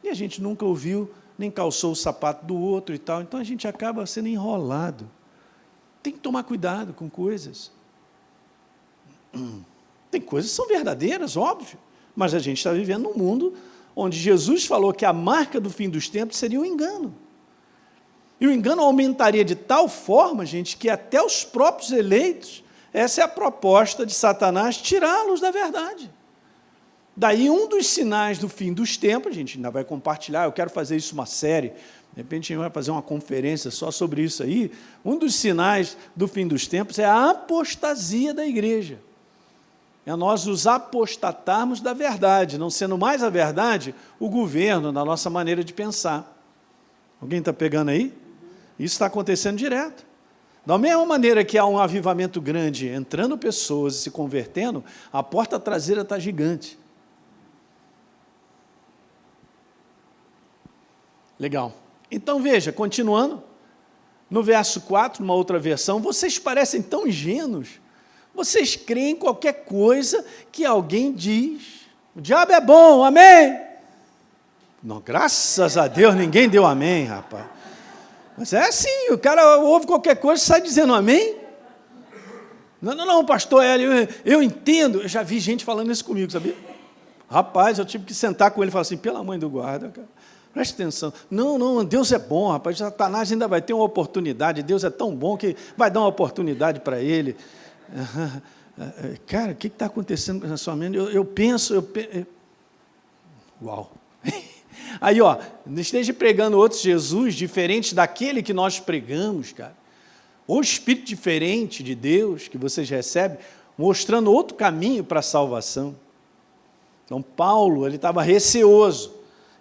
e a gente nunca ouviu, nem calçou o sapato do outro e tal, então a gente acaba sendo enrolado. Tem que tomar cuidado com coisas. Tem coisas que são verdadeiras, óbvio, mas a gente está vivendo num mundo onde Jesus falou que a marca do fim dos tempos seria o engano. E o engano aumentaria de tal forma, gente, que até os próprios eleitos, essa é a proposta de Satanás, tirá-los da verdade. Daí um dos sinais do fim dos tempos, a gente ainda vai compartilhar, eu quero fazer isso uma série, de repente a gente vai fazer uma conferência só sobre isso aí, um dos sinais do fim dos tempos é a apostasia da igreja. É nós nos apostatarmos da verdade, não sendo mais a verdade o governo, na nossa maneira de pensar. Alguém está pegando aí? Isso está acontecendo direto. Da mesma maneira que há um avivamento grande, entrando pessoas e se convertendo, a porta traseira está gigante. Legal. Então veja, continuando, no verso 4, numa outra versão, vocês parecem tão ingênuos, vocês creem em qualquer coisa que alguém diz. O diabo é bom, amém? Não, graças a Deus ninguém deu amém, rapaz. Mas é assim, o cara ouve qualquer coisa e sai dizendo amém. Não, pastor Hélio, eu entendo. Eu já vi gente falando isso comigo, sabia? Rapaz, eu tive que sentar com ele e falar assim, pela mãe do guarda, cara, preste atenção. Não, Deus é bom, rapaz, Satanás ainda vai ter uma oportunidade, Deus é tão bom que vai dar uma oportunidade para ele. Cara, o que está acontecendo na sua mente? Eu penso... Uau! Aí, esteja pregando outro Jesus, diferente daquele que nós pregamos, cara. Ou espírito diferente de Deus que vocês recebem, mostrando outro caminho para a salvação. Então, Paulo, ele estava receoso.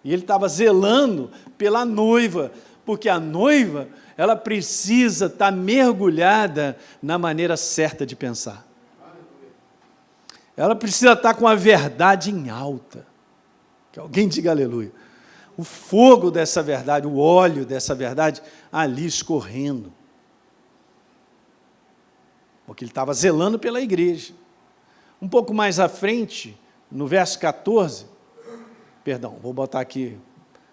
E ele estava zelando pela noiva, porque a noiva, ela precisa estar mergulhada na maneira certa de pensar. Ela precisa estar com a verdade em alta. Que alguém diga aleluia. O fogo dessa verdade, o óleo dessa verdade, ali escorrendo. Porque ele estava zelando pela igreja. Um pouco mais à frente, no verso 14, perdão, vou botar aqui,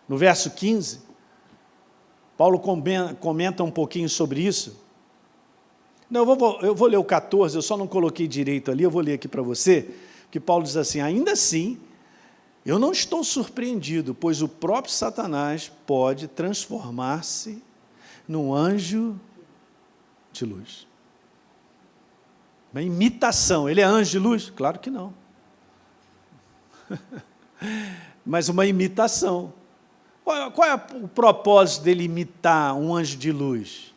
no verso 15, Paulo comenta um pouquinho sobre isso. Não, eu vou ler o 14, eu só não coloquei direito ali, eu vou ler aqui para você, que Paulo diz assim, ainda assim, eu não estou surpreendido, pois o próprio Satanás pode transformar-se num anjo de luz. Uma imitação, ele é anjo de luz? Claro que não. Mas uma imitação. Qual é o propósito dele imitar um anjo de luz?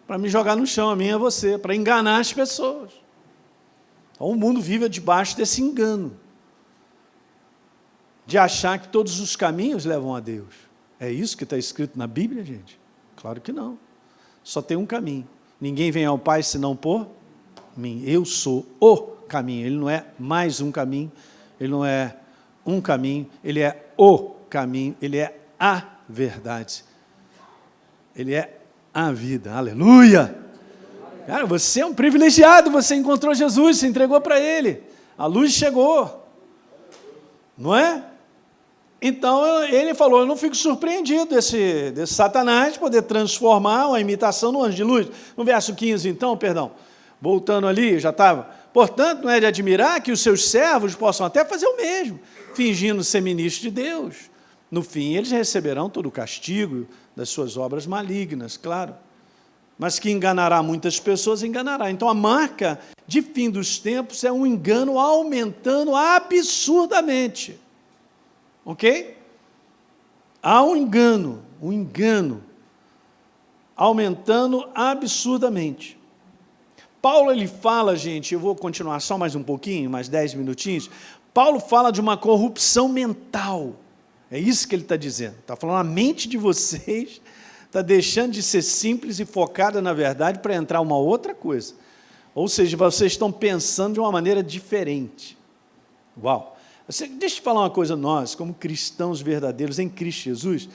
Para me jogar no chão, a mim e a você, para enganar as pessoas. Então, o mundo vive debaixo desse engano, de achar que todos os caminhos levam a Deus. É isso que está escrito na Bíblia, gente? Claro que não. Só tem um caminho. Ninguém vem ao Pai senão por mim. Eu sou o caminho. Ele não é mais um caminho, ele não é um caminho, ele é o caminho, ele é a verdade. Ele é a vida. Aleluia! Cara, você é um privilegiado, você encontrou Jesus, se entregou para Ele. A luz chegou. Não é? Então, ele falou, eu não fico surpreendido desse Satanás poder transformar uma imitação no anjo de luz. No verso 15, então, perdão, voltando ali, já estava. Portanto, não é de admirar que os seus servos possam até fazer o mesmo, fingindo ser ministros de Deus. No fim, eles receberão todo o castigo das suas obras malignas, claro. Mas que enganará muitas pessoas, enganará. Então, a marca de fim dos tempos é um engano aumentando absurdamente. Ok? Há um engano aumentando absurdamente. Paulo, ele fala, gente, eu vou continuar só mais um pouquinho, mais 10 minutinhos. Paulo fala de uma corrupção mental. É isso que ele está dizendo. Está falando, a mente de vocês está deixando de ser simples e focada na verdade para entrar uma outra coisa. Ou seja, vocês estão pensando de uma maneira diferente. Uau! Deixa eu falar uma coisa, nós, como cristãos verdadeiros em Cristo Jesus,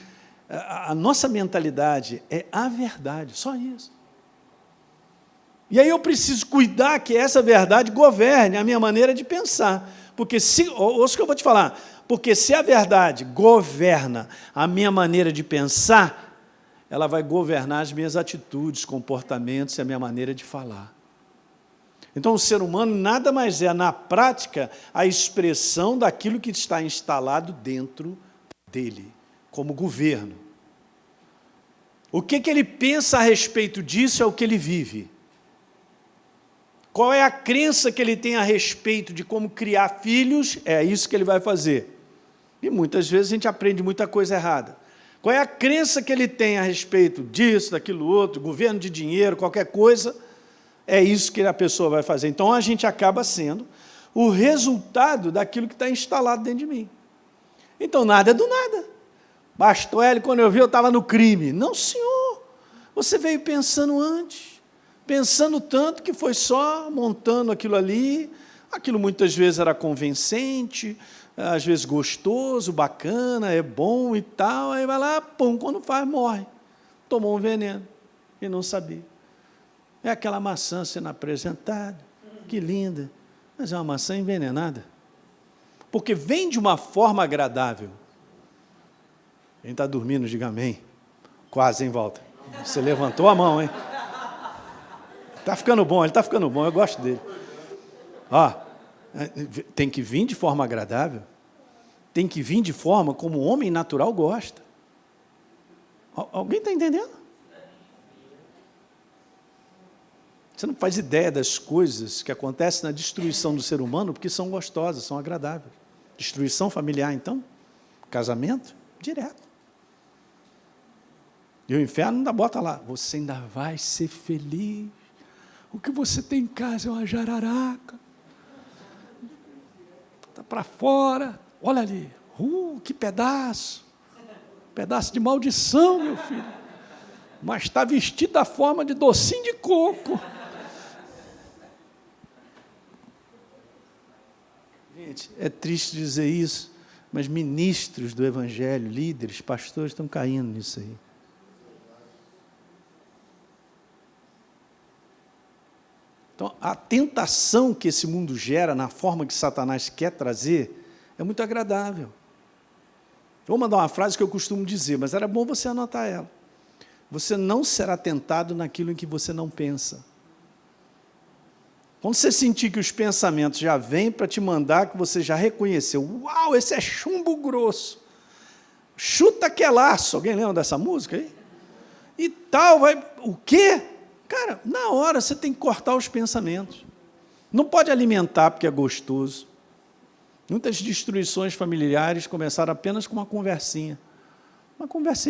a nossa mentalidade é a verdade, só isso. E aí eu preciso cuidar que essa verdade governe a minha maneira de pensar. Porque ouça o que eu vou te falar, porque se a verdade governa a minha maneira de pensar, ela vai governar as minhas atitudes, comportamentos e a minha maneira de falar. Então, o ser humano nada mais é, na prática, a expressão daquilo que está instalado dentro dele, como governo. O que ele pensa a respeito disso é o que ele vive. Qual é a crença que ele tem a respeito de como criar filhos? É isso que ele vai fazer. E muitas vezes a gente aprende muita coisa errada. Qual é a crença que ele tem a respeito disso, daquilo outro, governo de dinheiro, qualquer coisa? É isso que a pessoa vai fazer. Então, a gente acaba sendo o resultado daquilo que está instalado dentro de mim. Então, nada é do nada. Pastor Hélio, quando eu vi, eu estava no crime. Não, senhor. Você veio pensando antes. Pensando tanto que foi só montando aquilo ali. Aquilo muitas vezes era convincente, às vezes gostoso, bacana, é bom e tal. Aí vai lá, pum, quando faz, morre. Tomou um veneno e não sabia. É aquela maçã sendo apresentada, que linda, mas é uma maçã envenenada. Porque vem de uma forma agradável. Quem está dormindo, diga amém. Quase em volta. Você levantou a mão, hein? Está ficando bom, ele está ficando bom, eu gosto dele. Tem que vir de forma agradável. Tem que vir de forma como o homem natural gosta. Alguém está entendendo? Você não faz ideia das coisas que acontecem na destruição do ser humano, porque são gostosas, são agradáveis. Destruição familiar, então? Casamento? Direto. E o inferno ainda bota lá, você ainda vai ser feliz. O que você tem em casa é uma jararaca. Está para fora. Olha ali, Que pedaço! Pedaço de maldição, meu filho. Mas está vestido da forma de docinho de coco. Gente, é triste dizer isso, mas ministros do Evangelho, líderes, pastores, estão caindo nisso aí. Então, a tentação que esse mundo gera, na forma que Satanás quer trazer, é muito agradável. Vou mandar uma frase que eu costumo dizer, mas era bom você anotar ela. Você não será tentado naquilo em que você não pensa. Quando você sentir que os pensamentos já vêm para te mandar, que você já reconheceu, uau, esse é chumbo grosso, chuta que é laço, alguém lembra dessa música aí? E tal, vai, o quê? Cara, na hora você tem que cortar os pensamentos. Não pode alimentar porque é gostoso. Muitas destruições familiares começaram apenas com uma conversinha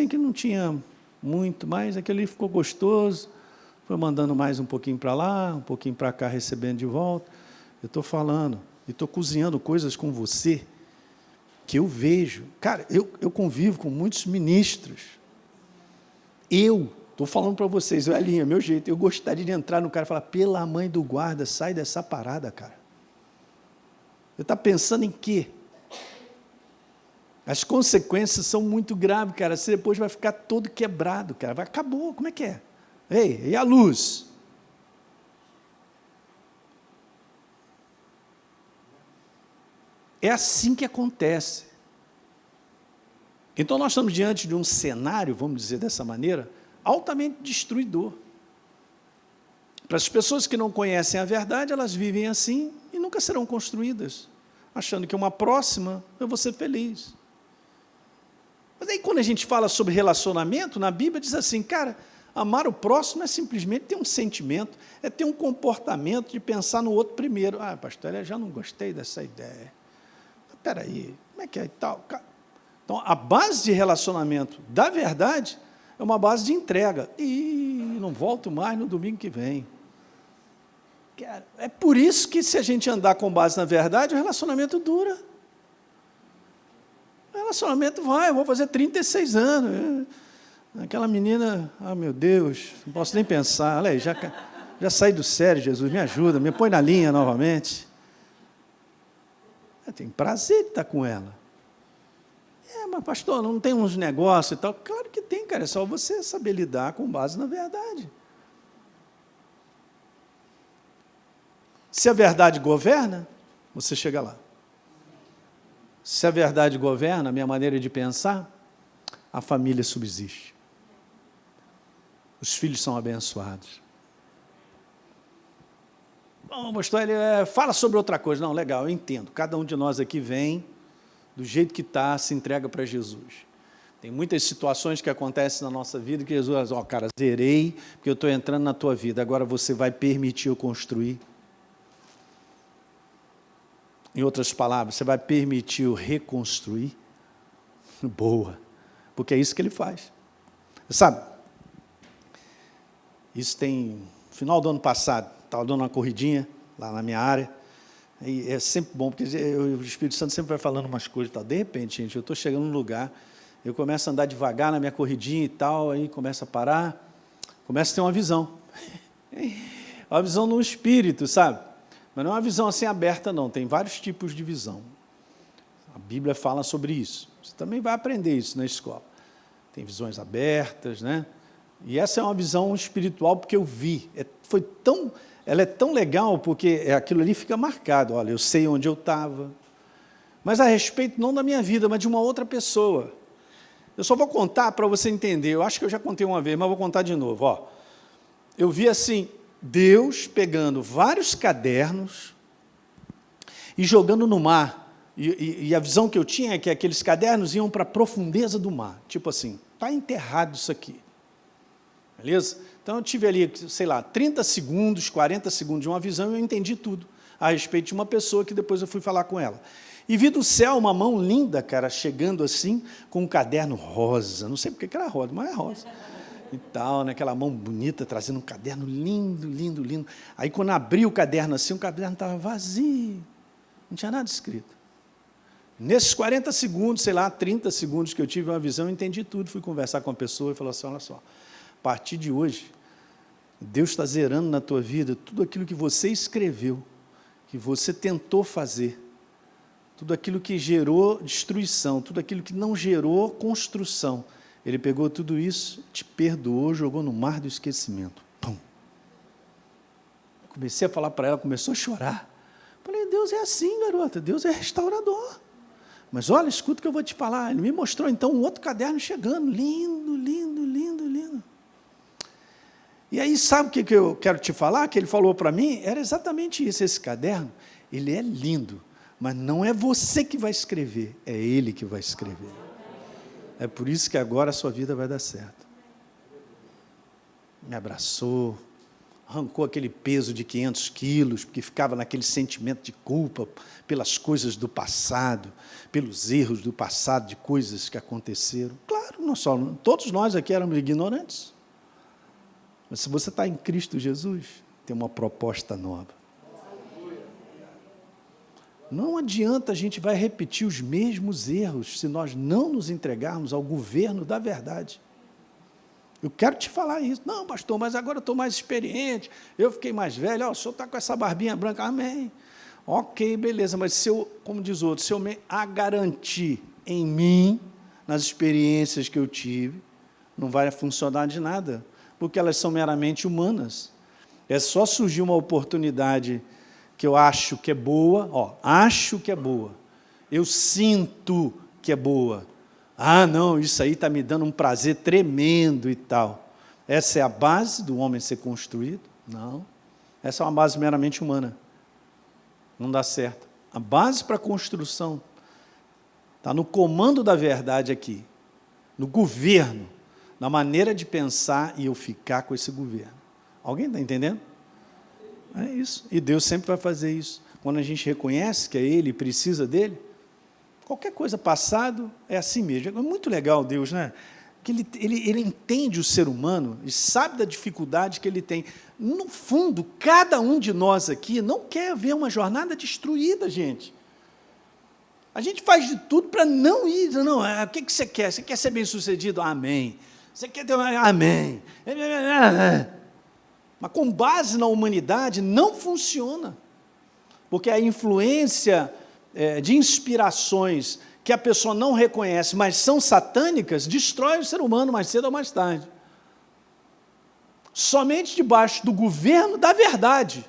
que não tinha muito, mas aquele ali ficou gostoso, foi mandando mais um pouquinho para lá, um pouquinho para cá, recebendo de volta. Eu estou falando, e estou cozinhando coisas com você, que eu vejo. Cara, eu convivo com muitos ministros. Estou falando para vocês, Elinho, é meu jeito, eu gostaria de entrar no cara e falar, pela mãe do guarda, sai dessa parada, cara. Você está pensando em quê? As consequências são muito graves, cara. Você depois vai ficar todo quebrado, cara. Acabou, como é que é? Ei, e a luz? É assim que acontece. Então, nós estamos diante de um cenário, vamos dizer dessa maneira, altamente destruidor. Para as pessoas que não conhecem a verdade, elas vivem assim e nunca serão construídas, achando que uma próxima eu vou ser feliz. Mas aí, quando a gente fala sobre relacionamento, na Bíblia diz assim, cara, amar o próximo é simplesmente ter um sentimento, é ter um comportamento de pensar no outro primeiro. Ah, pastor, eu já não gostei dessa ideia. Espera aí, como é que é e tal? Então, a base de relacionamento da verdade é uma base de entrega. E não volto mais no domingo que vem. Cara, é por isso que, se a gente andar com base na verdade, o relacionamento dura. O relacionamento vai, eu vou fazer 36 anos. Aquela menina, meu Deus, não posso nem pensar. Olha aí, já saí do sério, Jesus, me ajuda, me põe na linha novamente. Eu tenho prazer de estar com ela. Mas pastor, não tem uns negócios e tal? Claro que tem, cara, é só você saber lidar com base na verdade. Se a verdade governa, você chega lá. Se a verdade governa a minha maneira de pensar, a família subsiste. Os filhos são abençoados. Bom, pastor, ele fala sobre outra coisa. Não, legal, eu entendo. Cada um de nós aqui vem do jeito que está, se entrega para Jesus. Tem muitas situações que acontecem na nossa vida que Jesus diz, cara, zerei, porque eu estou entrando na tua vida, agora você vai permitir eu construir. Em outras palavras, você vai permitir eu reconstruir? Boa, porque é isso que ele faz. Sabe, isso tem, final do ano passado, estava dando uma corridinha lá na minha área, e é sempre bom, porque o Espírito Santo sempre vai falando umas coisas e tal. De repente, gente, eu estou chegando num lugar, eu começo a andar devagar na minha corridinha e tal, aí começo a parar, começo a ter uma visão. Uma visão no espírito, sabe? Mas não é uma visão assim aberta, não. Tem vários tipos de visão. A Bíblia fala sobre isso. Você também vai aprender isso na escola. Tem visões abertas, né? E essa é uma visão espiritual, porque eu vi. Ela é tão legal, porque aquilo ali fica marcado. Olha, eu sei onde eu estava. Mas a respeito não da minha vida, mas de uma outra pessoa. Eu só vou contar para você entender. Eu acho que eu já contei uma vez, mas vou contar de novo. Ó, eu vi assim, Deus pegando vários cadernos e jogando no mar. E a visão que eu tinha é que aqueles cadernos iam para a profundeza do mar. Tipo assim, está enterrado isso aqui. Beleza? Então, eu tive ali, sei lá, 30 segundos, 40 segundos de uma visão e eu entendi tudo a respeito de uma pessoa que depois eu fui falar com ela. E vi do céu uma mão linda, cara, chegando assim, com um caderno rosa. Não sei porque que era rosa, mas é rosa. E tal, né? Aquela mão bonita, trazendo um caderno lindo, lindo, lindo. Aí, quando abri o caderno assim, o caderno estava vazio. Não tinha nada escrito. Nesses 40 segundos, sei lá, 30 segundos que eu tive uma visão, eu entendi tudo, fui conversar com a pessoa e falei assim, olha só, a partir de hoje, Deus está zerando na tua vida tudo aquilo que você escreveu, que você tentou fazer, tudo aquilo que gerou destruição, tudo aquilo que não gerou construção. Ele pegou tudo isso, te perdoou, jogou no mar do esquecimento. Pum. Comecei a falar para ela, começou a chorar. Falei, Deus é assim, garota, Deus é restaurador. Mas olha, escuta o que eu vou te falar. Ele me mostrou então um outro caderno chegando, lindo, lindo, lindo, lindo. E aí, sabe o que eu quero te falar? Que ele falou para mim, era exatamente isso, esse caderno, ele é lindo, mas não é você que vai escrever, é ele que vai escrever. É por isso que agora a sua vida vai dar certo. Me abraçou, arrancou aquele peso de 500 quilos, porque ficava naquele sentimento de culpa pelas coisas do passado, pelos erros do passado, de coisas que aconteceram. Claro, todos nós aqui éramos ignorantes. Mas se você está em Cristo Jesus, tem uma proposta nova. Não adianta a gente vai repetir os mesmos erros se nós não nos entregarmos ao governo da verdade. Eu quero te falar isso. Não, pastor, mas agora eu estou mais experiente, eu fiquei mais velho, o senhor está com essa barbinha branca, amém. Ok, beleza, mas se eu, como diz o outro, se eu me garantir em mim, nas experiências que eu tive, não vai funcionar de nada, porque elas são meramente humanas. É só surgir uma oportunidade que eu acho que é boa, acho que é boa, eu sinto que é boa, não, isso aí está me dando um prazer tremendo e tal. Essa é a base do homem ser construído? Não, essa é uma base meramente humana, não dá certo. A base para a construção está no comando da verdade aqui, no governo, na maneira de pensar e eu ficar com esse governo. Alguém está entendendo? É isso. E Deus sempre vai fazer isso. Quando a gente reconhece que é Ele e precisa dEle, qualquer coisa passado é assim mesmo. É muito legal Deus, né? Que ele entende o ser humano e sabe da dificuldade que ele tem. No fundo, cada um de nós aqui não quer ver uma jornada destruída, gente. A gente faz de tudo para não ir. Não, o que você quer? Você quer ser bem-sucedido? Amém. Você quer ter uma... Amém. Mas com base na humanidade não funciona, porque a influência de inspirações que a pessoa não reconhece, mas são satânicas, destrói o ser humano mais cedo ou mais tarde. Somente debaixo do governo da verdade,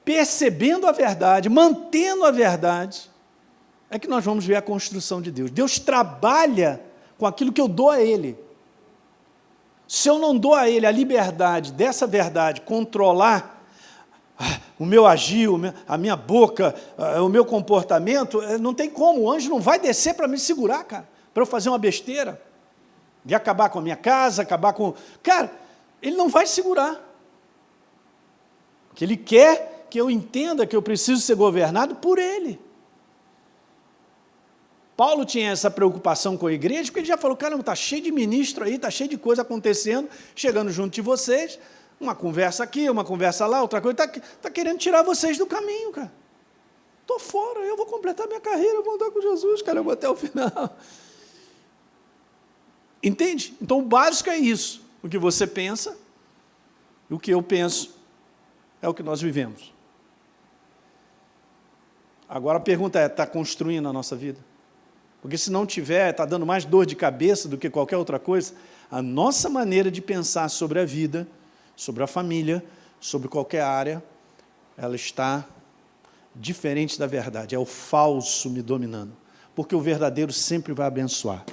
percebendo a verdade, mantendo a verdade, é que nós vamos ver a construção de Deus. Deus trabalha com aquilo que eu dou a Ele. Se eu não dou a Ele a liberdade dessa verdade, controlar o meu agir, a minha boca, o meu comportamento, não tem como, o anjo não vai descer para me segurar, cara, para eu fazer uma besteira, de acabar com a minha casa, acabar com... Cara, ele não vai segurar. Porque ele quer que eu entenda que eu preciso ser governado por Ele. Paulo tinha essa preocupação com a igreja, porque ele já falou, caramba, está cheio de ministro aí, está cheio de coisa acontecendo, chegando junto de vocês, uma conversa aqui, uma conversa lá, outra coisa, está querendo tirar vocês do caminho, cara. Estou fora, eu vou completar minha carreira, eu vou andar com Jesus, cara, eu vou até o final. Entende? Então, o básico é isso. O que você pensa, e o que eu penso, é o que nós vivemos. Agora a pergunta é, está construindo a nossa vida? Porque se não tiver, está dando mais dor de cabeça do que qualquer outra coisa, a nossa maneira de pensar sobre a vida, sobre a família, sobre qualquer área, ela está diferente da verdade, é o falso me dominando, porque o verdadeiro sempre vai abençoar.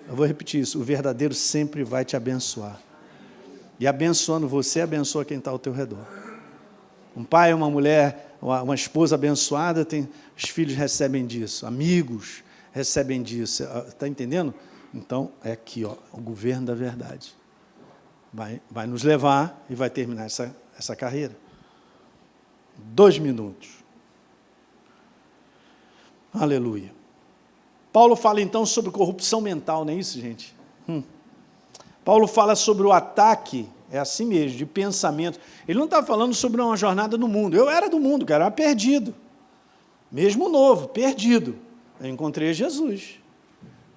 Eu vou repetir isso, o verdadeiro sempre vai te abençoar. E abençoando você, abençoa quem está ao teu redor. Um pai, uma mulher, uma esposa abençoada, os filhos recebem disso, amigos recebem disso, está entendendo? Então, é aqui, o governo da verdade. Vai nos levar e vai terminar essa carreira. 2 minutos. Aleluia. Paulo fala então sobre corrupção mental, não é isso, gente? Paulo fala sobre o ataque, é assim mesmo, de pensamento. Ele não está falando sobre uma jornada no mundo. Eu era do mundo, cara, eu era perdido. mesmo novo, perdido, eu encontrei Jesus.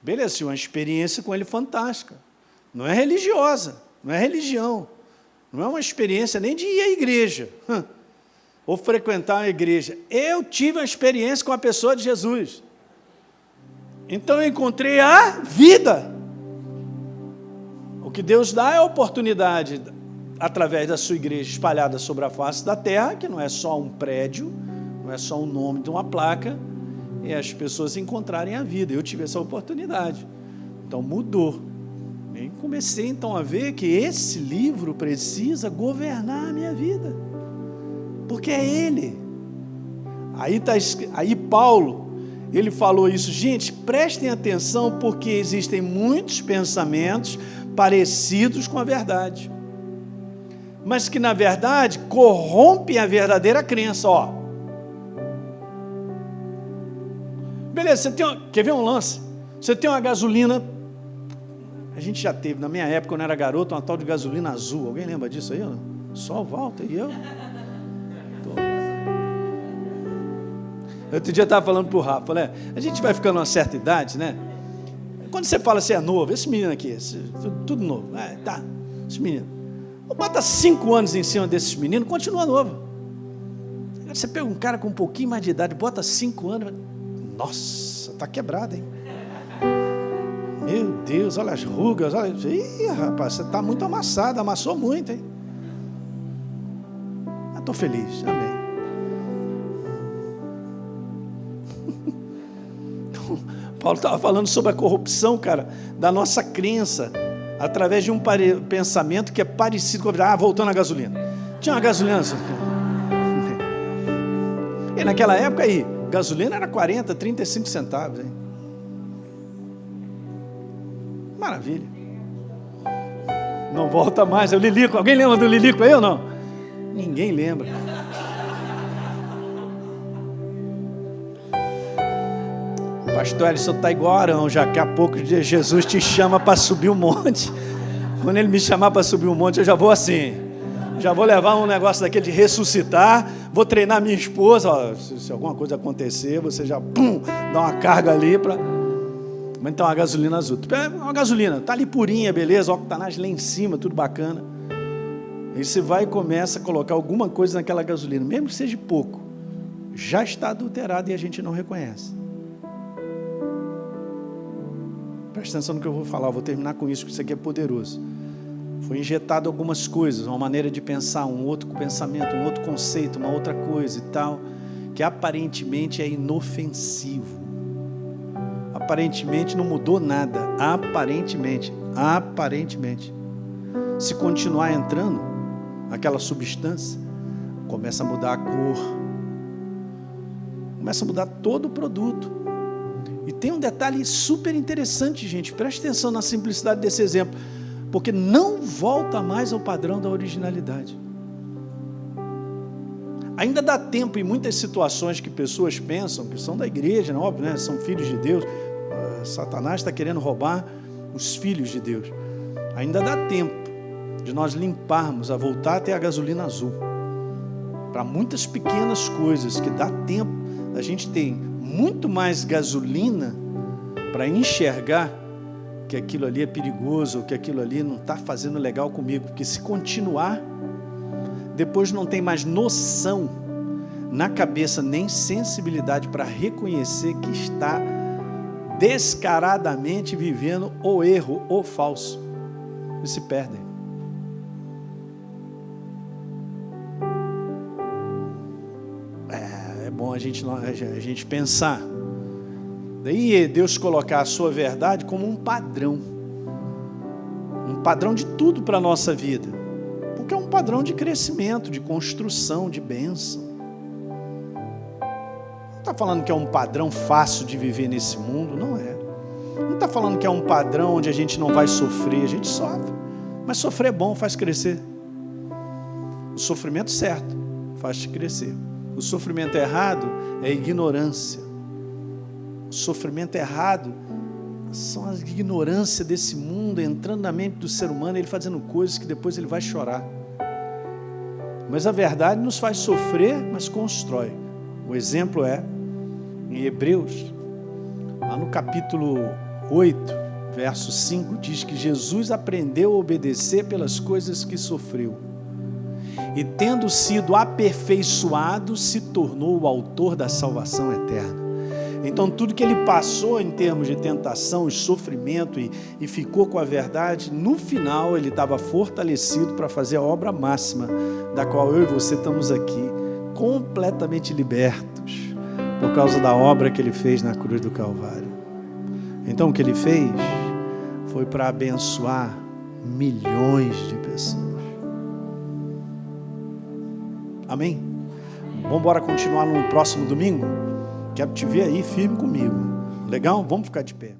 Beleza, uma experiência com ele fantástica. Não é religiosa, não é religião, não é uma experiência nem de ir à igreja, ou frequentar a igreja. Eu tive uma experiência com a pessoa de Jesus. Então eu encontrei a vida. O que Deus dá é a oportunidade, através da sua igreja espalhada sobre a face da terra, que não é só um prédio, não é só o nome de uma placa, e as pessoas encontrarem a vida. Eu tive essa oportunidade. Então mudou. E comecei então a ver que esse livro precisa governar a minha vida, porque é ele. Aí Paulo, ele falou isso, gente, prestem atenção, porque existem muitos pensamentos parecidos com a verdade, mas que na verdade corrompem a verdadeira crença. Beleza, quer ver um lance? Você tem uma gasolina, a gente já teve, na minha época, quando eu era garoto, uma tal de gasolina azul. Alguém lembra disso aí? Só o Walter e eu. Outro dia eu estava falando para o Rafa, falei, a gente vai ficando uma certa idade, né? Quando você fala assim, é novo, esse menino aqui, tudo novo, tá, esse menino. Bota 5 anos em cima desses meninos, continua novo. Você pega um cara com um pouquinho mais de idade, bota 5 anos, nossa, está quebrado, hein? Meu Deus, olha as rugas, olha. Ih, rapaz, você está muito amassado, amassou muito, hein? Estou feliz, amém. Então, Paulo estava falando sobre a corrupção, cara, da nossa crença, através de um pensamento que é parecido com a voltando à gasolina. Tinha uma gasolina. E naquela época aí, gasolina era 40, 35 centavos, hein? Maravilha. Não volta mais, é o Lilico. Alguém lembra do Lilico aí ou não? Ninguém lembra. Pastor Alisson está igual Arão, já que a pouco Jesus te chama para subir o monte. Quando ele me chamar para subir o monte, eu já vou assim. Já vou levar um negócio daquele de ressuscitar, vou treinar minha esposa. Ó, se alguma coisa acontecer, você já dá uma carga ali para... Mas então a gasolina azul. Uma gasolina, está ali purinha, beleza, octanagem lá em cima, tudo bacana. Aí você vai e começa a colocar alguma coisa naquela gasolina, mesmo que seja pouco, já está adulterado e a gente não reconhece. Presta atenção no que eu vou falar, eu vou terminar com isso, porque isso aqui é poderoso. Foi injetado algumas coisas, uma maneira de pensar, um outro pensamento, um outro conceito, uma outra coisa e tal, que aparentemente é inofensivo. Aparentemente não mudou nada, aparentemente. Se continuar entrando aquela substância, começa a mudar a cor, começa a mudar todo o produto. E tem um detalhe super interessante, gente, preste atenção na simplicidade desse exemplo, porque não volta mais ao padrão da originalidade. Ainda dá tempo em muitas situações que pessoas pensam, que são da igreja, não, óbvio, né? São filhos de Deus. Satanás está querendo roubar os filhos de Deus. Ainda dá tempo de nós limparmos, a voltar até a gasolina azul. Para muitas pequenas coisas que dá tempo, a gente tem muito mais gasolina para enxergar que aquilo ali é perigoso, ou que aquilo ali não está fazendo legal comigo, porque se continuar, depois não tem mais noção na cabeça, nem sensibilidade para reconhecer que está descaradamente vivendo o erro, o falso, e se perdem. É bom a gente pensar. Daí Deus colocar a sua verdade como um padrão de tudo para a nossa vida, porque é um padrão de crescimento, de construção, de bênção. Não está falando que é um padrão fácil de viver nesse mundo, não é. Não está falando que é um padrão onde a gente não vai sofrer, a gente sofre, mas sofrer é bom, faz crescer. O sofrimento certo faz te crescer. O sofrimento errado é ignorância. O sofrimento errado são a ignorância desse mundo entrando na mente do ser humano, ele fazendo coisas que depois ele vai chorar. Mas a verdade nos faz sofrer, mas constrói. O exemplo é Em Hebreus, lá no capítulo 8, verso 5, diz que Jesus aprendeu a obedecer pelas coisas que sofreu. E tendo sido aperfeiçoado, se tornou o autor da salvação eterna. Então tudo que ele passou em termos de tentação e sofrimento e ficou com a verdade, no final ele estava fortalecido para fazer a obra máxima, da qual eu e você estamos aqui, completamente libertos, por causa da obra que ele fez na cruz do Calvário. Então o que ele fez foi para abençoar milhões de pessoas. Amém? Vamos embora continuar no próximo domingo? Quero te ver aí firme comigo. Legal? Vamos ficar de pé.